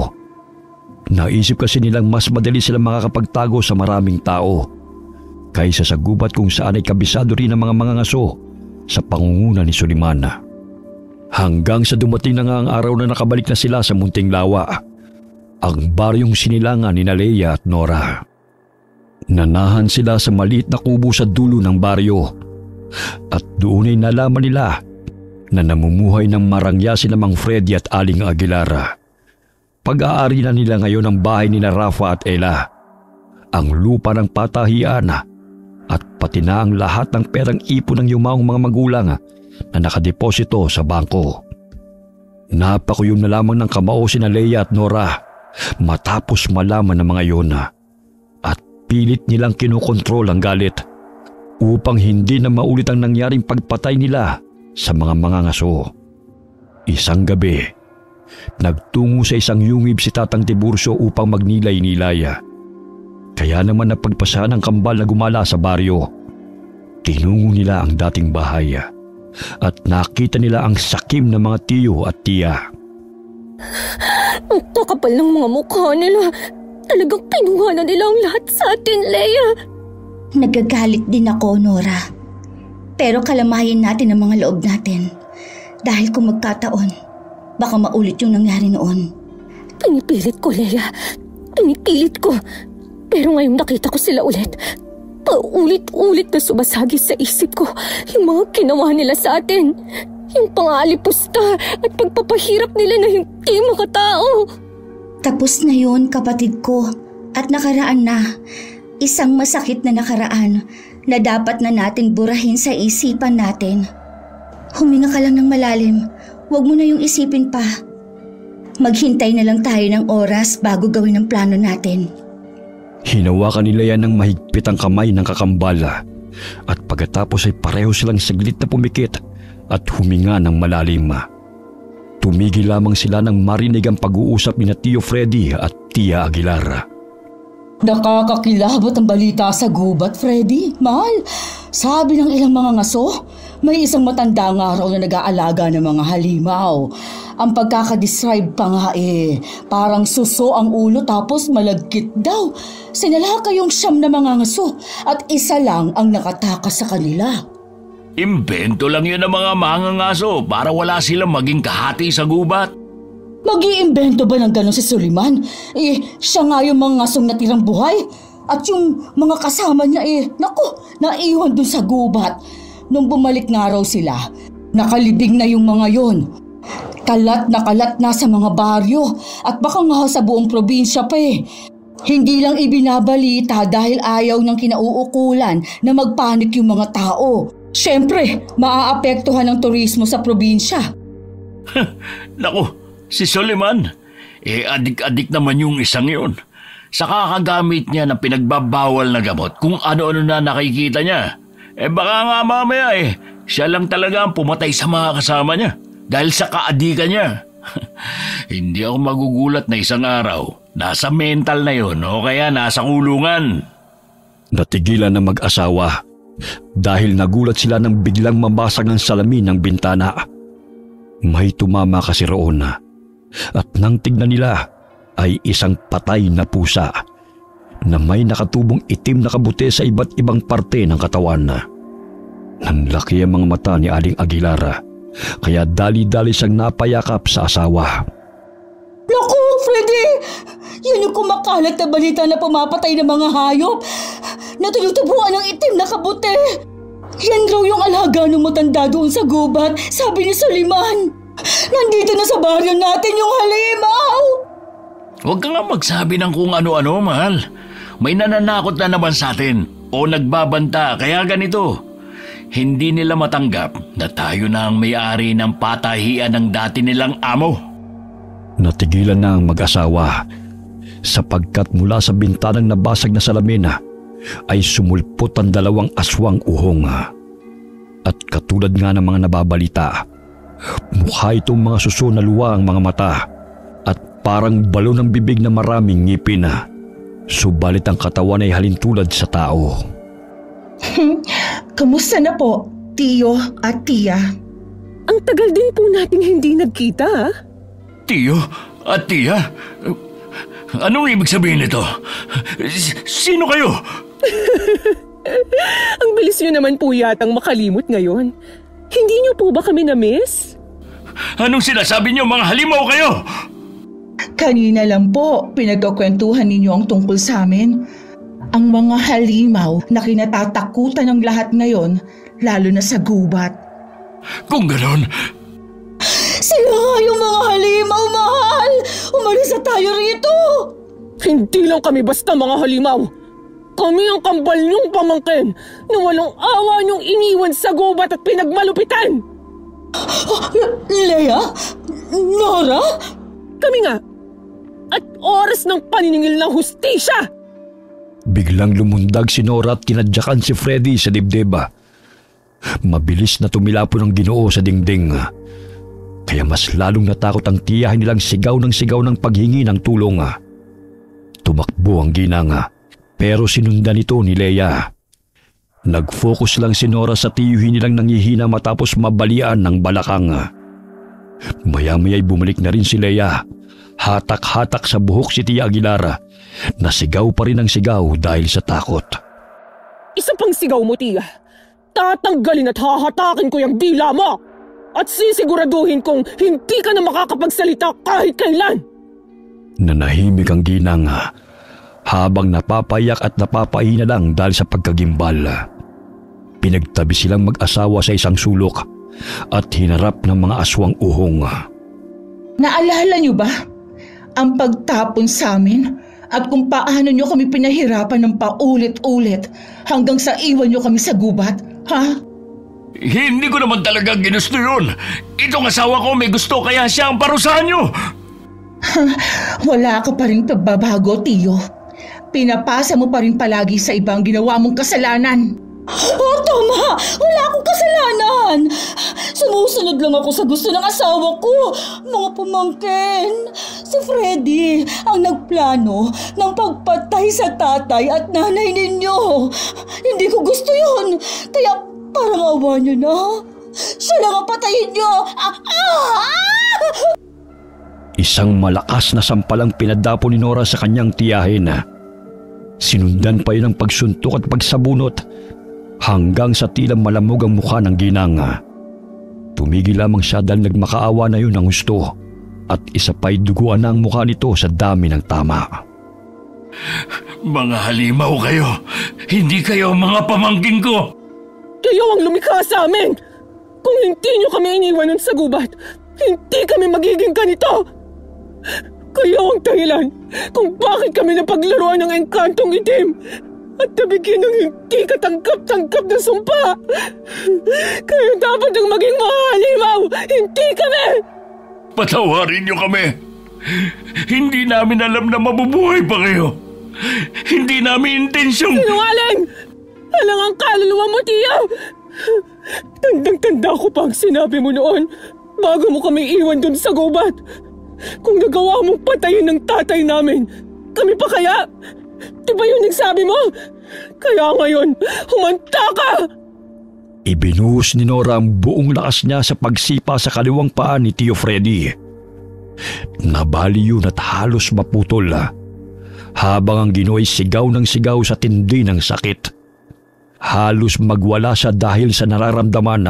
Naisip kasi nilang mas madali silang makakapagtago sa maraming tao kaysa sa gubat kung saan ay kabisado rin ang mga mangangaso sa pangunguna ni Soliman. Hanggang sa dumating na nga ang araw na nakabalik na sila sa Munting Lawa, ang baryong sinilangan ni Leia at Nora. Nanahan sila sa maliit na kubo sa dulo ng baryo at doon ay nalaman nila na namumuhay ng marangya sila Mang Freddy at Aling Aguilar. Pag-aari na nila ngayon ang bahay ni Rafa at Ella, ang lupa ng patahian at pati na ang lahat ng perang ipon ng yumaong mga magulang na nakadeposito sa bangko. Napakuyom na lamang ng kamao si Leia at Nora matapos malaman ng mga yon at pilit nilang kinokontrol ang galit upang hindi na maulit ang nangyaring pagpatay nila sa mga mangangaso. Isang gabi, nagtungo sa isang yungib si Tatang Tiburcio upang magnilay-nilay. Kaya naman napagpasahan ng kambal na gumala sa baryo. Tinungo nila ang dating bahay at nakita nila ang sakim ng mga tiyo at tiya. Ang kakapal ng mga mukha nila. Talagang kinuha na nila ang lahat sa atin, Leia. Nagagalit din ako, Nora. Pero kalamahin natin ang mga loob natin. Dahil kung magkataon, baka maulit yung nangyari noon. Pinipilit ko, Leia. Pinipilit ko. Pero ngayong nakita ko sila ulit, paulit-ulit na sumasagi sa isip ko yung mga ginawa nila sa atin. Yung pangalipusta at pagpapahirap nila na hindi makatao. Tapos na yun, kapatid ko. At nakaraan na. Isang masakit na nakaraan na dapat na natin burahin sa isipan natin. Huminga ka lang ng malalim. Huwag mo na yung isipin pa. Maghintay na lang tayo ng oras bago gawin ang plano natin. Hinawakan nila yan ng mahigpit ang kamay ng kakambala at pagkatapos ay pareho silang saglit na pumikit at huminga ng malalim. Tumigil lamang sila nang marinig ang pag-uusap ni Tio Freddy at Tia Aguilar. Nakakakilabot ang balita sa gubat, Freddy. Mahal, sabi ng ilang mga ngaso, may isang matanda nga raw na nag-aalaga ng mga halimaw. Ang pagkakadescribe pa nga parang suso ang ulo tapos malagkit daw. Sinalakay yung 9 na mga ngaso at isa lang ang nakatakas sa kanila. Imbento lang yun ng mga mangangaso para wala silang maging kahati sa gubat. Mag-iimbento ba ng gano'n si Suliman? Siya nga yung mga ngasong natirang buhay. At yung mga kasama niya naiwan dun sa gubat. Nung bumalik nga raw sila, nakalibing na yung mga yon. Kalat na sa mga baryo at baka nga sa buong probinsya pa Hindi lang ibinabalita dahil ayaw ng kinauukulan na magpanik yung mga tao. Siyempre, maaapektuhan ang turismo sa probinsya. Naku! Si Suliman, adik-adik naman yung isang yun. Sa kakagamit niya ng pinagbabawal na gamot kung ano-ano na nakikita niya. Baka nga mamaya siya lang talaga ang pumatay sa mga kasama niya dahil sa kaadikan niya. Hindi ako magugulat na isang araw nasa mental na yun o kaya nasa kulungan. Natigilan na mag-asawa dahil nagulat sila nang biglang mabasag ng salamin ng bintana. May tumama kasi roon at nang tignan nila ay isang patay na pusa na may nakatubong itim na kabute sa iba't ibang parte ng katawan. Nanlaki ang mga mata ni Aling Aguilar kaya dali-dali siyang napayakap sa asawa. Naku, Freddy! Yan yung kumakalat na balita na pumapatay ng mga hayop na tinutubuan ng itim na kabute. Yan raw yung alaga ng matanda doon sa gubat, sabi ni Suliman. Nandito na sa baryo natin yung halimaw! Huwag ka nga magsabi ng kung ano-ano, mahal. May nananakot na naman sa atin o nagbabanta, kaya ganito. Hindi nila matanggap na tayo na ang may-ari ng patahian ng dati nilang amo. Natigilan na ang mag-asawa sapagkat mula sa bintanang nabasag na salamin ay sumulpot ang 2 aswang uhong. At katulad nga ng mga nababalita, mukha itong mga suso na luwa ang mga mata at parang balon ng bibig na maraming ngipin. Subalit ang katawan ay halintulad sa tao. Kamusta na po, Tiyo at Tia? Ang tagal din po nating hindi nagkita. Tiyo at Tia? Anong ibig sabihin nito? Sino kayo? Ang bilis nyo naman po yatang makalimot ngayon. Hindi niyo po ba kami na-miss? Anong sinasabi niyo, mga halimaw kayo? Kanina lang po, pinagkakwentuhan ninyo ang tungkol sa amin. Ang mga halimaw na kinatatakutan ng lahat ngayon, lalo na sa gubat. Kung ganon... Sila nga yung mga halimaw, mahal! Umalis na tayo rito! Hindi lang kami basta mga halimaw. Kami ang kambal niyong pamangkin na walang awa niyong iniwan sa gubat at pinagmalupitan. Lea? Nora? Kami nga. At oras ng paniningil ng hustisya. Biglang lumundag si Nora at kinadyakan si Freddy sa dibdib. Mabilis na tumilapon ang Ginoo sa dingding. Kaya mas lalong natakot ang tiyahin nilang sigaw ng paghingi ng tulong. Tumakbo ang ginang pero sinundan ito ni Lea. Nag-focus lang si Nora sa tiyuhin nilang nangihina matapos mabalian ng balakang. Maya-maya'y bumalik na rin si Lea. Hatak-hatak sa buhok si Tia Aguilar na sigaw pa rin ang sigaw dahil sa takot. Isa pang sigaw mo, Tia. Tatanggalin at hahatakin ko yung dila mo at sisiguraduhin kong hindi ka na makakapagsalita kahit kailan. Nanahimik ang ginang habang napapayak at napapahina lang dahil sa pagkagimbal. Pinagtabi silang mag-asawa sa isang sulok at hinarap ng mga aswang uhong. Naalala niyo ba ang pagtapon sa amin at kung paano niyo kami pinahirapan ng paulit-ulit hanggang sa iwan niyo kami sa gubat, ha? Hindi ko naman talaga ginusto yun. Itong asawa ko may gusto kaya siya ang parusahan niyo. Wala ka pa rin pagbabago, Tiyo. Pinapasa mo pa rin palagi sa ibang ginawa mong kasalanan. Oh, tama! Wala akong kasalanan! Sumusunod lang ako sa gusto ng asawa ko. Mga pamangkin, si Freddy ang nagplano ng pagpatay sa tatay at nanay ninyo. Hindi ko gusto yun. Kaya parang awa nyo na. Siya lang ang patayin nyo. Isang malakas na sampalang pinadapo ni Nora sa kanyang tiyahin. Sinundan pa yun ng pagsuntok at pagsabunot hanggang sa tila malamog ang mukha ng ginang. Tumigil lamang siya dahil nagmakaawa na yun ng gusto at isa pa'y duguan na ang mukha nito sa dami ng tama. Mga halimaw kayo! Hindi kayo mga pamangkin ko! Kayo ang lumikha sa amin! Kung hindi nyo kami iniwanan sa gubat, hindi kami magiging ganito! Kayo ang dahilan kung bakit kami napaglaruan ng engkantong itim at nabigyan ng hindi katanggap-tanggap na sumpa. Kayo dapat ang maging mga halimaw, hindi kami! Patawarin niyo kami! Hindi namin alam na mabubuhay pa kayo! Hindi namin intensyong... Sinungaling! Alang ang kaluluwa mo, Tiyo! Tandang-tanda ko pa ang sinabi mo noon bago mo kami iwan dun sa gubat. Kung nagawa mong patayin ng tatay namin, kami pa kaya? Di ba yun nagsabi mo? Kaya ngayon, humanta ka! Ibinuhos ni Nora ang buong lakas niya sa pagsipa sa kaliwang paa ni Tio Freddy. Nabali yun at halos maputol habang ang Ginoo ay sigaw ng sigaw sa tindi ng sakit. Halos magwala siya dahil sa nararamdaman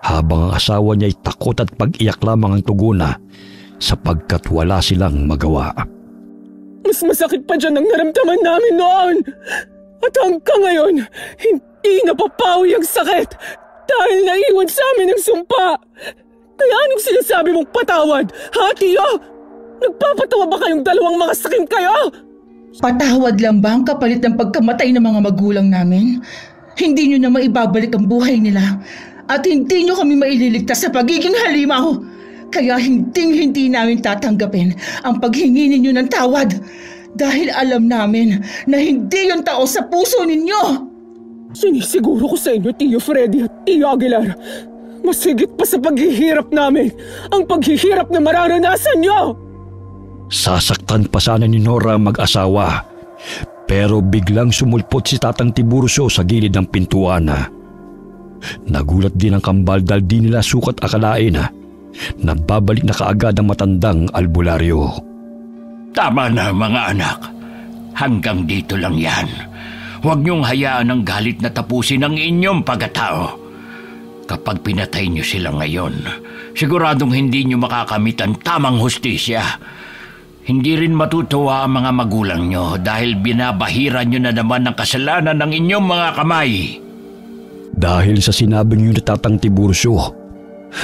habang ang asawa niya ay takot at pag-iyak lamang ang tugon sapagkat wala silang magawa. Mas masakit pa dyan ang naramdaman namin noon. At hanggang ngayon, hindi napapawi ang sakit dahil naiwan sa amin ang sumpa. Kaya anong sinasabi mong patawad, ha, Tiyo? Nagpapatawa ba kayong dalawang mga sakim kayo? Patawad lang ba ang kapalit ng pagkamatay ng mga magulang namin? Hindi nyo na maibabalik ang buhay nila at hindi nyo kami maililigtas sa pagiging halimaw. Kaya hindi namin tatanggapin ang paghingi ninyo ng tawad dahil alam namin na hindi yung tao sa puso ninyo. Sinisiguro ko sa inyo, Tio Freddy at Tio Aguilar, mas higit pa sa paghihirap namin ang paghihirap na mararanasan nyo. Sasaktan pa sana ni Nora ang mag-asawa pero biglang sumulpot si Tatang Tiburcio sa gilid ng pintuan. Nagulat din ang kambal dahil di nila sukat akalain na babalik na kaagad ang matandang albularyo. Tama na mga anak. Hanggang dito lang yan. Huwag niyong hayaan ang galit na tapusin ang inyong pagkatao. Kapag pinatay niyo sila ngayon, siguradong hindi niyo makakamit ang tamang hustisya. Hindi rin matutuwa ang mga magulang niyo dahil binabahira niyo na naman ang kasalanan ng inyong mga kamay. Dahil sa sinabi niyo ni Tatang Tiburcio,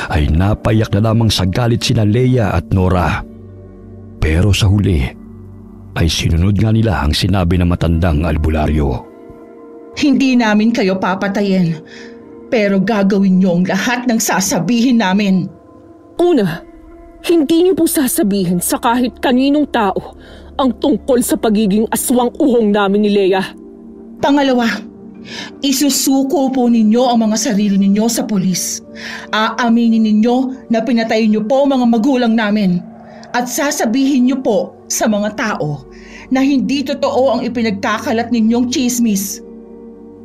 ay napayak na lamang sa galit sina Leia at Nora. Pero sa huli, ay sinunod nga nila ang sinabi ng matandang albularyo. Hindi namin kayo papatayin, pero gagawin niyo ang lahat ng sasabihin namin. Una, hindi niyo po sasabihin sa kahit kaninong tao ang tungkol sa pagiging aswang uhong namin ni Leia. Pangalawa, isusuko po ninyo ang mga sarili ninyo sa pulis. Aaminin ninyo na pinatay niyo po ang mga magulang namin. At sasabihin niyo po sa mga tao na hindi totoo ang ipinagkakalat ninyong chismis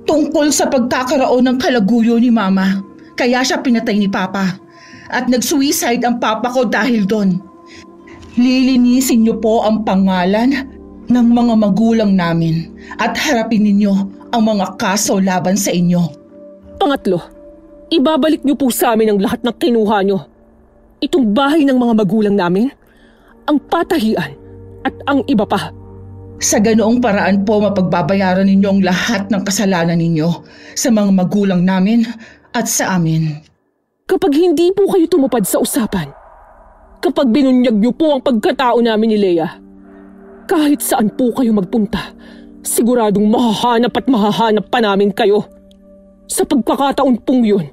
tungkol sa pagkakaroon ng kalaguyo ni Mama. Kaya siya pinatay ni Papa. At nag-suicide ang Papa ko dahil doon. Lilinisin niyo po ang pangalan ng mga magulang namin at harapin ninyo ang mga kaso laban sa inyo. Pangatlo, ibabalik niyo po sa amin ang lahat ng kinuha niyo. Itong bahay ng mga magulang namin, ang patahian at ang iba pa. Sa ganoong paraan po mapagbabayaran ninyo ang lahat ng kasalanan ninyo sa mga magulang namin at sa amin. Kapag hindi po kayo tumupad sa usapan, kapag binunyag niyo po ang pagkatao namin ni Leia, kahit saan po kayo magpunta, siguradong mahahanap pa namin kayo. Sa pagkakataon pong yun,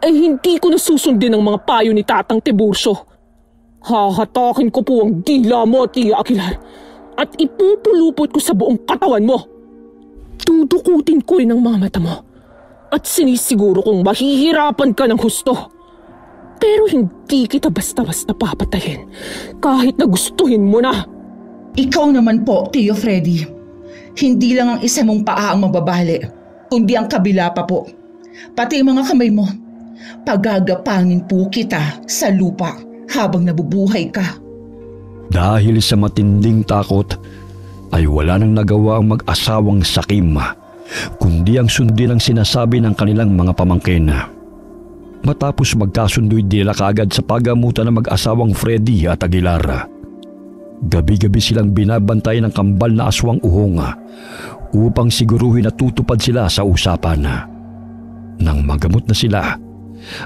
ay hindi ko nasusundin ang mga payo ni Tatang Tiburcio. Hahatakin ko po ang dila mo, Tia Aguilar, at ipupulupot ko sa buong katawan mo. Dudukutin ko rin ang mga mata mo. At sinisiguro kong mahihirapan ka ng husto. Pero hindi kita basta-basta papatayin kahit na gustuhin mo na. Ikaw naman po, Tio Freddy. Hindi lang ang isa mong paa ang mababali, kundi ang kabila pa po. Pati mga kamay mo. Pagagapangin po kita sa lupa habang nabubuhay ka. Dahil sa matinding takot, ay wala nang nagawa ang mag-asawang Sakim, kundi ang sundin ang sinasabi ng kanilang mga pamangkin. Matapos magkasundoy nila kaagad sa pagamutan ng mag-asawang Freddy at Aguilar. Gabi-gabi silang binabantay ng kambal na aswang uhong upang siguruhin na tutupad sila sa usapan. Nang magamot na sila,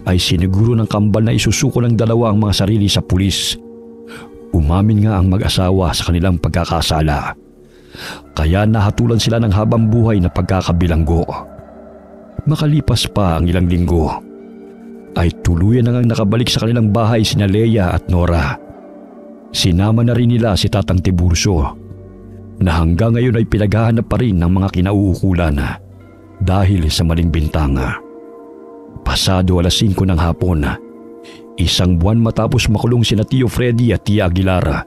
ay siniguro ng kambal na isusuko ng dalawa ang mga sarili sa pulis. Umamin nga ang mag-asawa sa kanilang pagkakasala. Kaya nahatulan sila ng habang buhay na pagkakabilanggo. Makalipas pa ang ilang linggo, ay tuluyan na ngang nakabalik sa kanilang bahay sina Leia at Nora. Sinama na rin nila si Tatang Tiburcio, na hanggang ngayon ay pinaghahanap pa rin ng mga kinauukulan dahil sa maling bintanga. Pasado 5:00 ng hapon, isang buwan matapos makulong sina Tio Freddy at Tia Aguilar,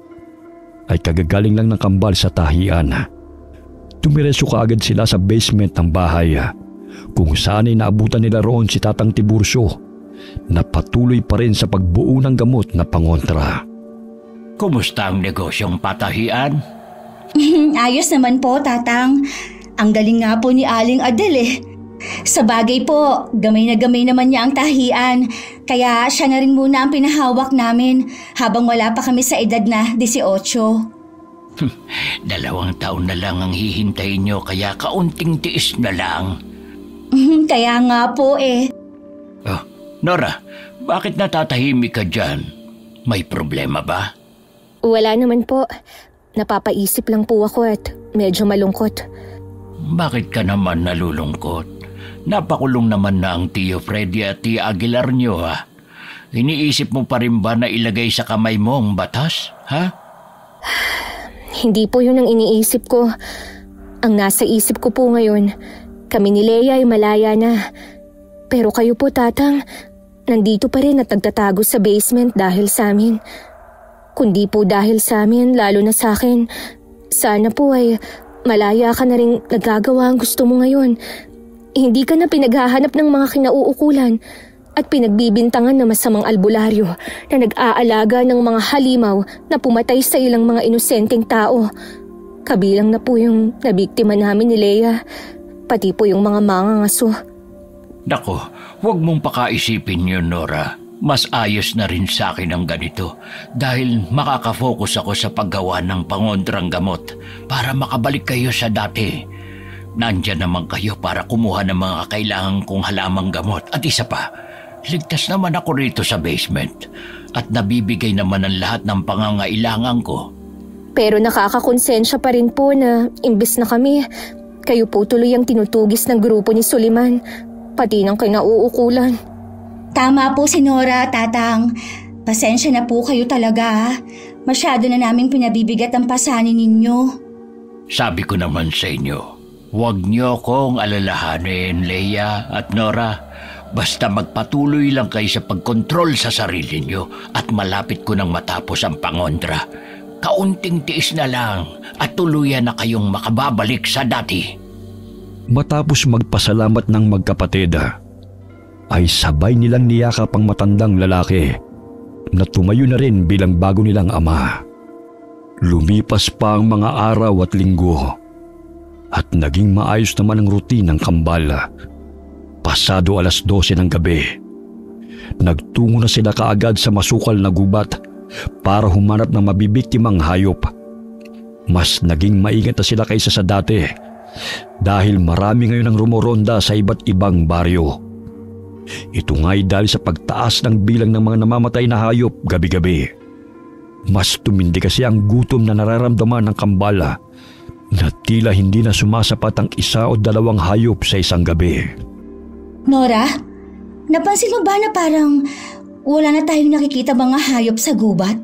ay kagagaling lang ng kambal sa tahian. Tumireso kaagad sila sa basement ng bahay, kung saan ay naabutan nila roon si Tatang Tiburcio, na patuloy pa rin sa pagbuo ng gamot na pangontra. Kumusta ang negosyong patahian? Ayos naman po, Tatang. Ang galing nga po ni Aling Adel eh. Sa bagay po, gamay na gamay naman niya ang tahian. Kaya siya na rin muna ang pinahawak namin habang wala pa kami sa edad na 18. 2 taon na lang ang hihintayin nyo, kaya kaunting tiis na lang. Kaya nga po eh. Oh, Nora, bakit natatahimik ka dyan? May problema ba? Wala naman po. Napapaisip lang po ako at medyo malungkot. Bakit ka naman nalulungkot? Napakulong naman na ang Tio Freddy at Tia Aguilar nyo, ha? Iniisip mo pa rin ba na ilagay sa kamay mo ang batas, ha? Hindi po yun ang iniisip ko. Ang nasa isip ko po ngayon, kami ni Leia ay malaya na. Pero kayo po, Tatang, nandito pa rin at nagtatago sa basement dahil sa amin. Kundi po dahil sa amin, lalo na sa akin. Sana po ay malaya ka na rin nagagawa ang gusto mo ngayon. Hindi ka na pinaghahanap ng mga kinauukulan at pinagbibintangan na masamang albularyo na nag-aalaga ng mga halimaw na pumatay sa ilang mga inosenteng tao. Kabilang na po yung nabiktima namin ni Leia, pati po yung mga mangangaso. Nako, huwag mong pakaisipin yun, Nora. Mas ayos na rin sa akin ang ganito dahil makakafocus ako sa paggawa ng pangontrang gamot para makabalik kayo sa dati. Nandyan naman kayo para kumuha ng mga kailangan kong halamang gamot. At isa pa, ligtas naman ako rito sa basement at nabibigay naman ang lahat ng pangangailangan ko. Pero nakakakonsensya pa rin po na imbes na kami, kayo po tuloy ang tinutugis ng grupo ni Suliman, pati ng kinauukulan. Tama po si Nora, Tatang. Pasensya na po kayo talaga. Masyado na naming pinabibigat ang pasanin ninyo. Sabi ko naman sa inyo, huwag niyo kong alalahanin, Leia at Nora. Basta magpatuloy lang kayo sa pagkontrol sa sarili niyo at malapit ko nang matapos ang pangontra. Kaunting tiis na lang at tuluyan na kayong makababalik sa dati. Matapos magpasalamat ng magkapatid, ay sabay nilang niyakap ang matandang lalaki na tumayo na rin bilang bago nilang ama. Lumipas pa ang mga araw at linggo at naging maayos naman ang routine ng kambal. Pasado 12:00 ng gabi, nagtungo na sila kaagad sa masukal na gubat para humanap ng mabibiktimang hayop. Mas naging maingat na sila kaysa sa dati dahil marami ngayon ang rumoronda sa iba't ibang baryo. Ito nga'y dahil sa pagtaas ng bilang ng mga namamatay na hayop gabi-gabi. Mas tumindi kasi ang gutom na nararamdaman ng kambal na tila hindi na sumasapat ang 1 o 2 hayop sa isang gabi. Nora, napansin mo ba na parang wala na tayong nakikita mga hayop sa gubat?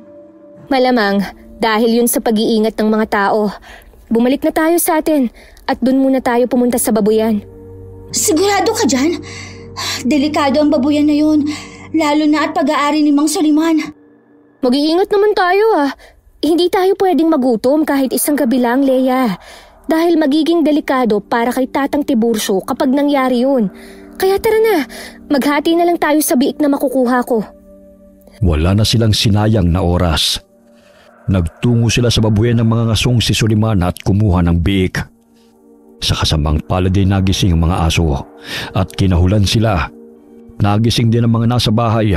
Malamang dahil yun sa pag-iingat ng mga tao. bumalik na tayo sa atin at dun muna tayo pumunta sa babuyan. Sigurado ka dyan? Delikado ang babuyan na yun, lalo na at pag-aari ni Mang Soliman. Mag-iingat naman tayo Hindi tayo pwedeng magutom kahit isang gabi lang, Leia. Dahil magiging delikado para kay Tatang Tiburcio kapag nangyari yun. Kaya tara na, maghati na lang tayo sa biik na makukuha ko. Wala na silang sinayang na oras. Nagtungo sila sa babuyan ng mga ngasong si Soliman at kumuha ng biik. Sa kasamang palad ay nagising ang mga aso at kinahulan sila. Nagising din ang mga nasa bahay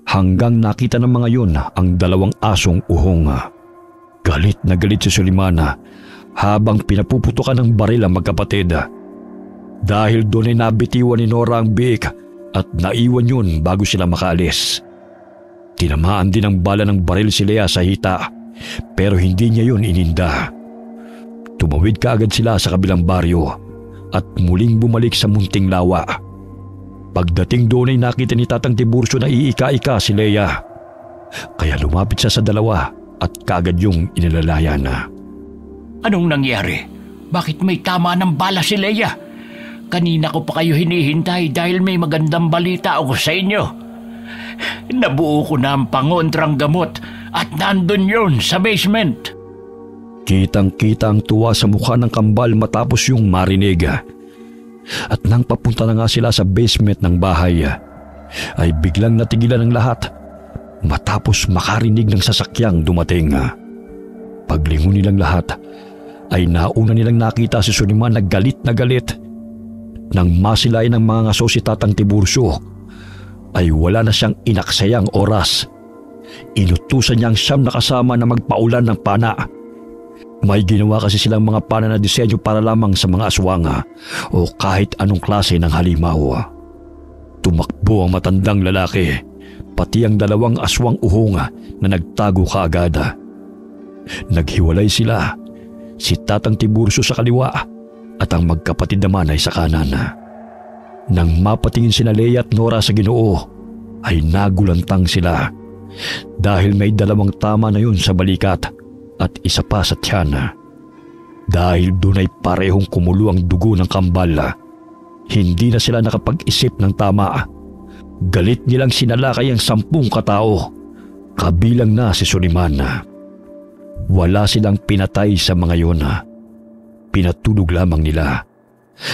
hanggang nakita ng mga yun ang dalawang asong uhong. Galit na galit si Soliman habang pinapuputukan ng baril ang magkapatid. Dahil doon ay nabitiwan ni Nora ang biik at naiwan yun bago sila makaalis. Tinamaan din ng bala ng baril si Leia sa hita pero hindi niya yun ininda. Tumawid kaagad sila sa kabilang baryo at muling bumalik sa munting lawa. Pagdating doon ay nakita ni Tatang Tiburcio na iika-ika si Leia. Kaya lumapit siya sa dalawa at kaagad yung inilalayan. Anong nangyari? Bakit may tama ng bala si Leia? Kanina ko pa kayo hinihintay dahil may magandang balita ako sa inyo. Nabuo ko na ang pangontrang gamot at nandun yun sa basement. Kitang-kita ang tuwa sa mukha ng kambal matapos yung marinig. At nang papunta na nga sila sa basement ng bahay, ay biglang natigilan ng lahat matapos makarinig ng sasakyang dumating. Paglingon nilang lahat, ay nauna nilang nakita si Soliman na galit na galit. Nang masilayan ng mga ngaso si Tatang Tiburcio, ay wala na siyang inaksayang oras. Inutusan niya ang 9 na kasama na magpaulan ng pana. May ginawa kasi silang mga pana na disenyo para lamang sa mga aswang o kahit anong klase ng halimaw. Tumakbo ang matandang lalaki, pati ang dalawang aswang uhong na nagtago kaagad. Naghiwalay sila, si Tatang Tiburcio sa kaliwa at ang magkapatid naman ay sa kanan. Nang mapatingin sina Leia at Nora sa Ginoo, ay nagulantang sila dahil may 2 tama na yun sa balikat at isa pa sa tiyan. Dahil doon ay parehong kumulo ang dugo ng kambal, hindi na sila nakapag-isip ng tama. Galit nilang sinalakay ang 10 katao, kabilang na si Soliman. Wala silang pinatay sa mga yun. Pinatulog lamang nila.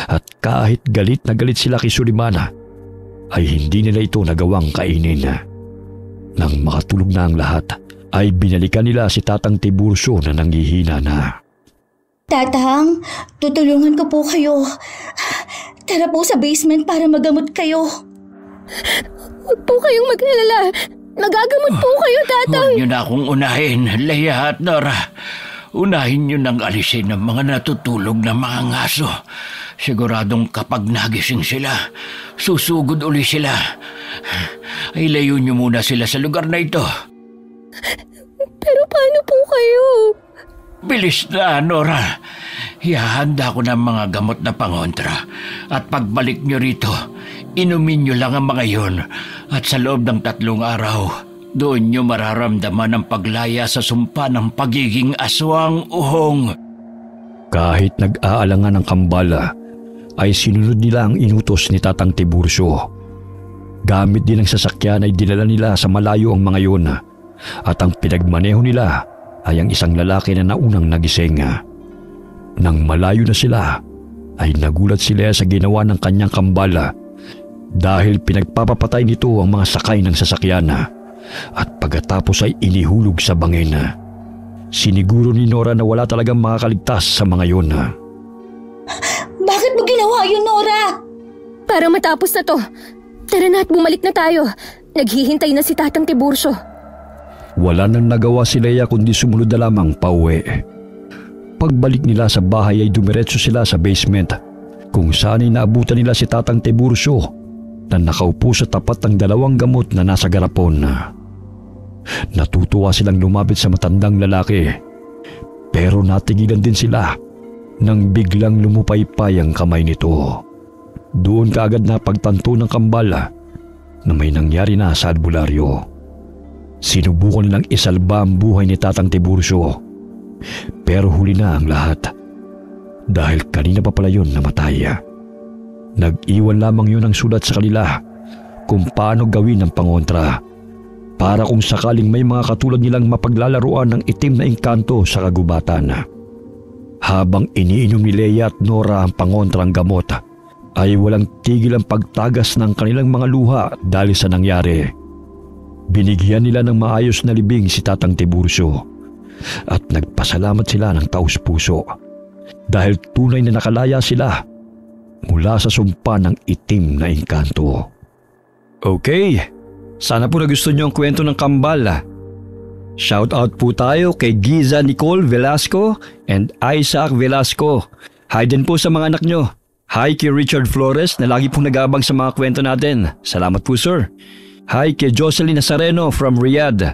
At kahit galit na galit sila kay Soliman, ay hindi nila ito nagawang kainin. Nang makatulog na ang lahat, ay binalikan nila si Tatang Tiburcio na nanghihina na. Tatang, tutulungan ko po kayo. Tara po sa basement para magamot kayo. Huwag po kayong mag-alala. Magagamot po kayo, Tatang. Huwag niyo na akong unahin, Leia at Nora. Unahin niyo nang alisin ang mga natutulog na mga ngaso. Siguradong kapag nagising sila, susugod uli sila. Ay layo niyo muna sila sa lugar na ito. Pero paano po kayo? Bilis na, Nora. Ihahanda ko ng mga gamot na pangontra. At pagbalik niyo rito, inumin niyo lang ang mga yon. At sa loob ng 3 araw, doon niyo mararamdaman ang paglaya sa sumpa ng pagiging aswang uhong. Kahit nag-aalangan ng kambala, ay sinunod nila ang inutos ni Tatang Tiburcio. Gamit din ng sasakyan ay dinala nila sa malayo ang mga yun. At ang pinagmaneho nila ay ang isang lalaki na naunang nagising. Nang malayo na sila, ay nagulat sila sa ginawa ng kanyang kambala dahil pinagpapapatay nito ang mga sakay ng sasakyan at pagkatapos ay inihulog sa bangin. Siniguro ni Nora na wala talagang makakaligtas sa mga yun. Bakit mo ginawa yun, Nora? Para matapos na to, tara na at bumalik na tayo. Naghihintay na si Tatang Tiburcio. Wala nang nagawa si Leia kundi sumunod na lamang pauwi. Pagbalik nila sa bahay ay dumiretso sila sa basement kung saan ay naabutan nila si Tatang Tiburcio na nakaupo sa tapat ng 2 gamot na nasa garapon. Natutuwa silang lumapit sa matandang lalaki pero natigilan din sila nang biglang lumupaypay ang kamay nito. Doon kaagad na pagtanto ng kambal na may nangyari na sa albularyo. Sinubukan nilang isalba ang buhay ni Tatang Tiburcio pero huli na ang lahat. dahil kanina pa pala yun namatay. Nag-iwan lamang yun ng sulat sa kanila kung paano gawin ang pangontra para kung sakaling may mga katulad nilang mapaglalaruan ng itim na engkanto sa kagubatan. Habang iniinom ni Leia at Nora ang pangontrang gamot, ay walang tigil ang pagtagas ng kanilang mga luha dahil sa nangyari. Binigyan nila ng maayos na libing si Tatang Tiburcio at nagpasalamat sila ng taus-puso dahil tunay na nakalaya sila mula sa sumpa ng itim na engkanto. Okay, sana po nagustuhan niyo ang kwento ng kambal. Shout out po tayo kay Giza Nicole Velasco and Isaac Velasco. Hi din po sa mga anak nyo. Hi kay Richard Flores na lagi pong nag-aabang sa mga kwento natin. Salamat po sir. Hi kay Jocelyn Nazareno from Riyadh.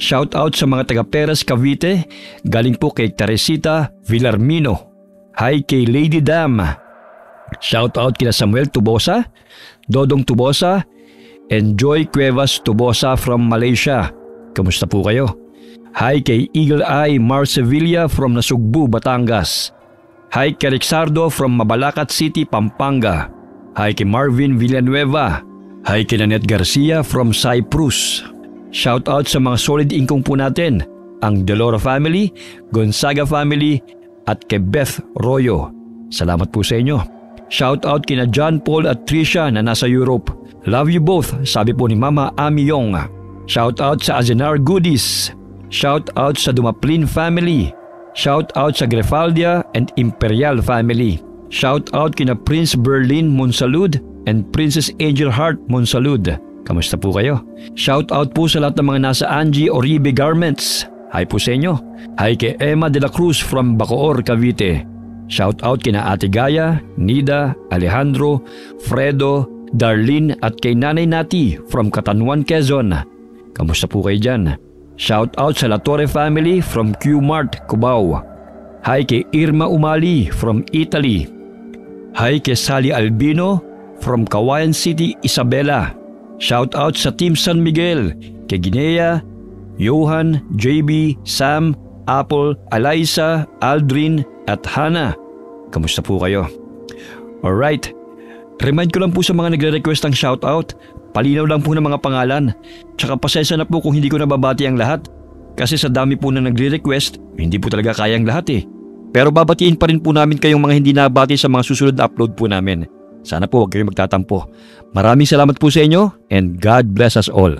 Shout out sa mga taga Perez, Cavite. Galing po kay Teresita Villarmino. Hi kay Lady Dam. Shout out kina Samuel Tubosa, Dodong Tubosa, and Joy Cuevas Tubosa from Malaysia. Kamusta po kayo? Hi kay Eagle Eye Mar Sevilla from Nasugbu, Batangas. Hi kay Rexardo from Mabalacat City, Pampanga. Hi kay Marvin Villanueva. Hi kay Nanette Garcia from Cyprus. Shout out sa mga solid ingkong po natin, ang Delora family, Gonzaga family, at kay Beth Royo. Salamat po sa inyo. Shout out kina John Paul at Tricia na nasa Europe. Love you both, sabi po ni Mama Ami Yong. Shout out sa Azenar Goodies. Shout out sa Dumaplin family. Shout out sa Grefaldia and Imperial family. Shout out kina Prince Berlin Monsalud and Princess Angel Heart Monsalud. Kamusta po kayo? Shout out po sa lahat ng mga nasa Angie Oribe Garments. Hi po sa inyo. Hi kay Emma de la Cruz from Bacoor, Cavite. Shout out kina Ate Gaya, Nida, Alejandro, Fredo, Darlene at kay Nanay Nati from Catanduan, Quezon. Kamusta po kayo dyan? Shout out sa La Torre family from Q-Mart, Cubao. Hi kay Irma Umali from Italy. Hi kay Sally Albino from Kawayan City, Isabela. Shout out sa Team San Miguel, kay Ginea, Johan, JB, Sam, Apple, Eliza, Aldrin at Hannah. Kamusta po kayo? Alright, remind ko lang po sa mga nagre-request ng shoutout, palinaw lang po ng mga pangalan. Tsaka pasensya na po kung hindi ko nababati ang lahat. Kasi sa dami po na nagre-request, hindi po talaga kayang lahat eh. Pero babatiin pa rin po namin kayong mga hindi nabati sa mga susunod na upload po namin. Sana po huwag kayong magtatampo. Maraming salamat po sa inyo and God bless us all.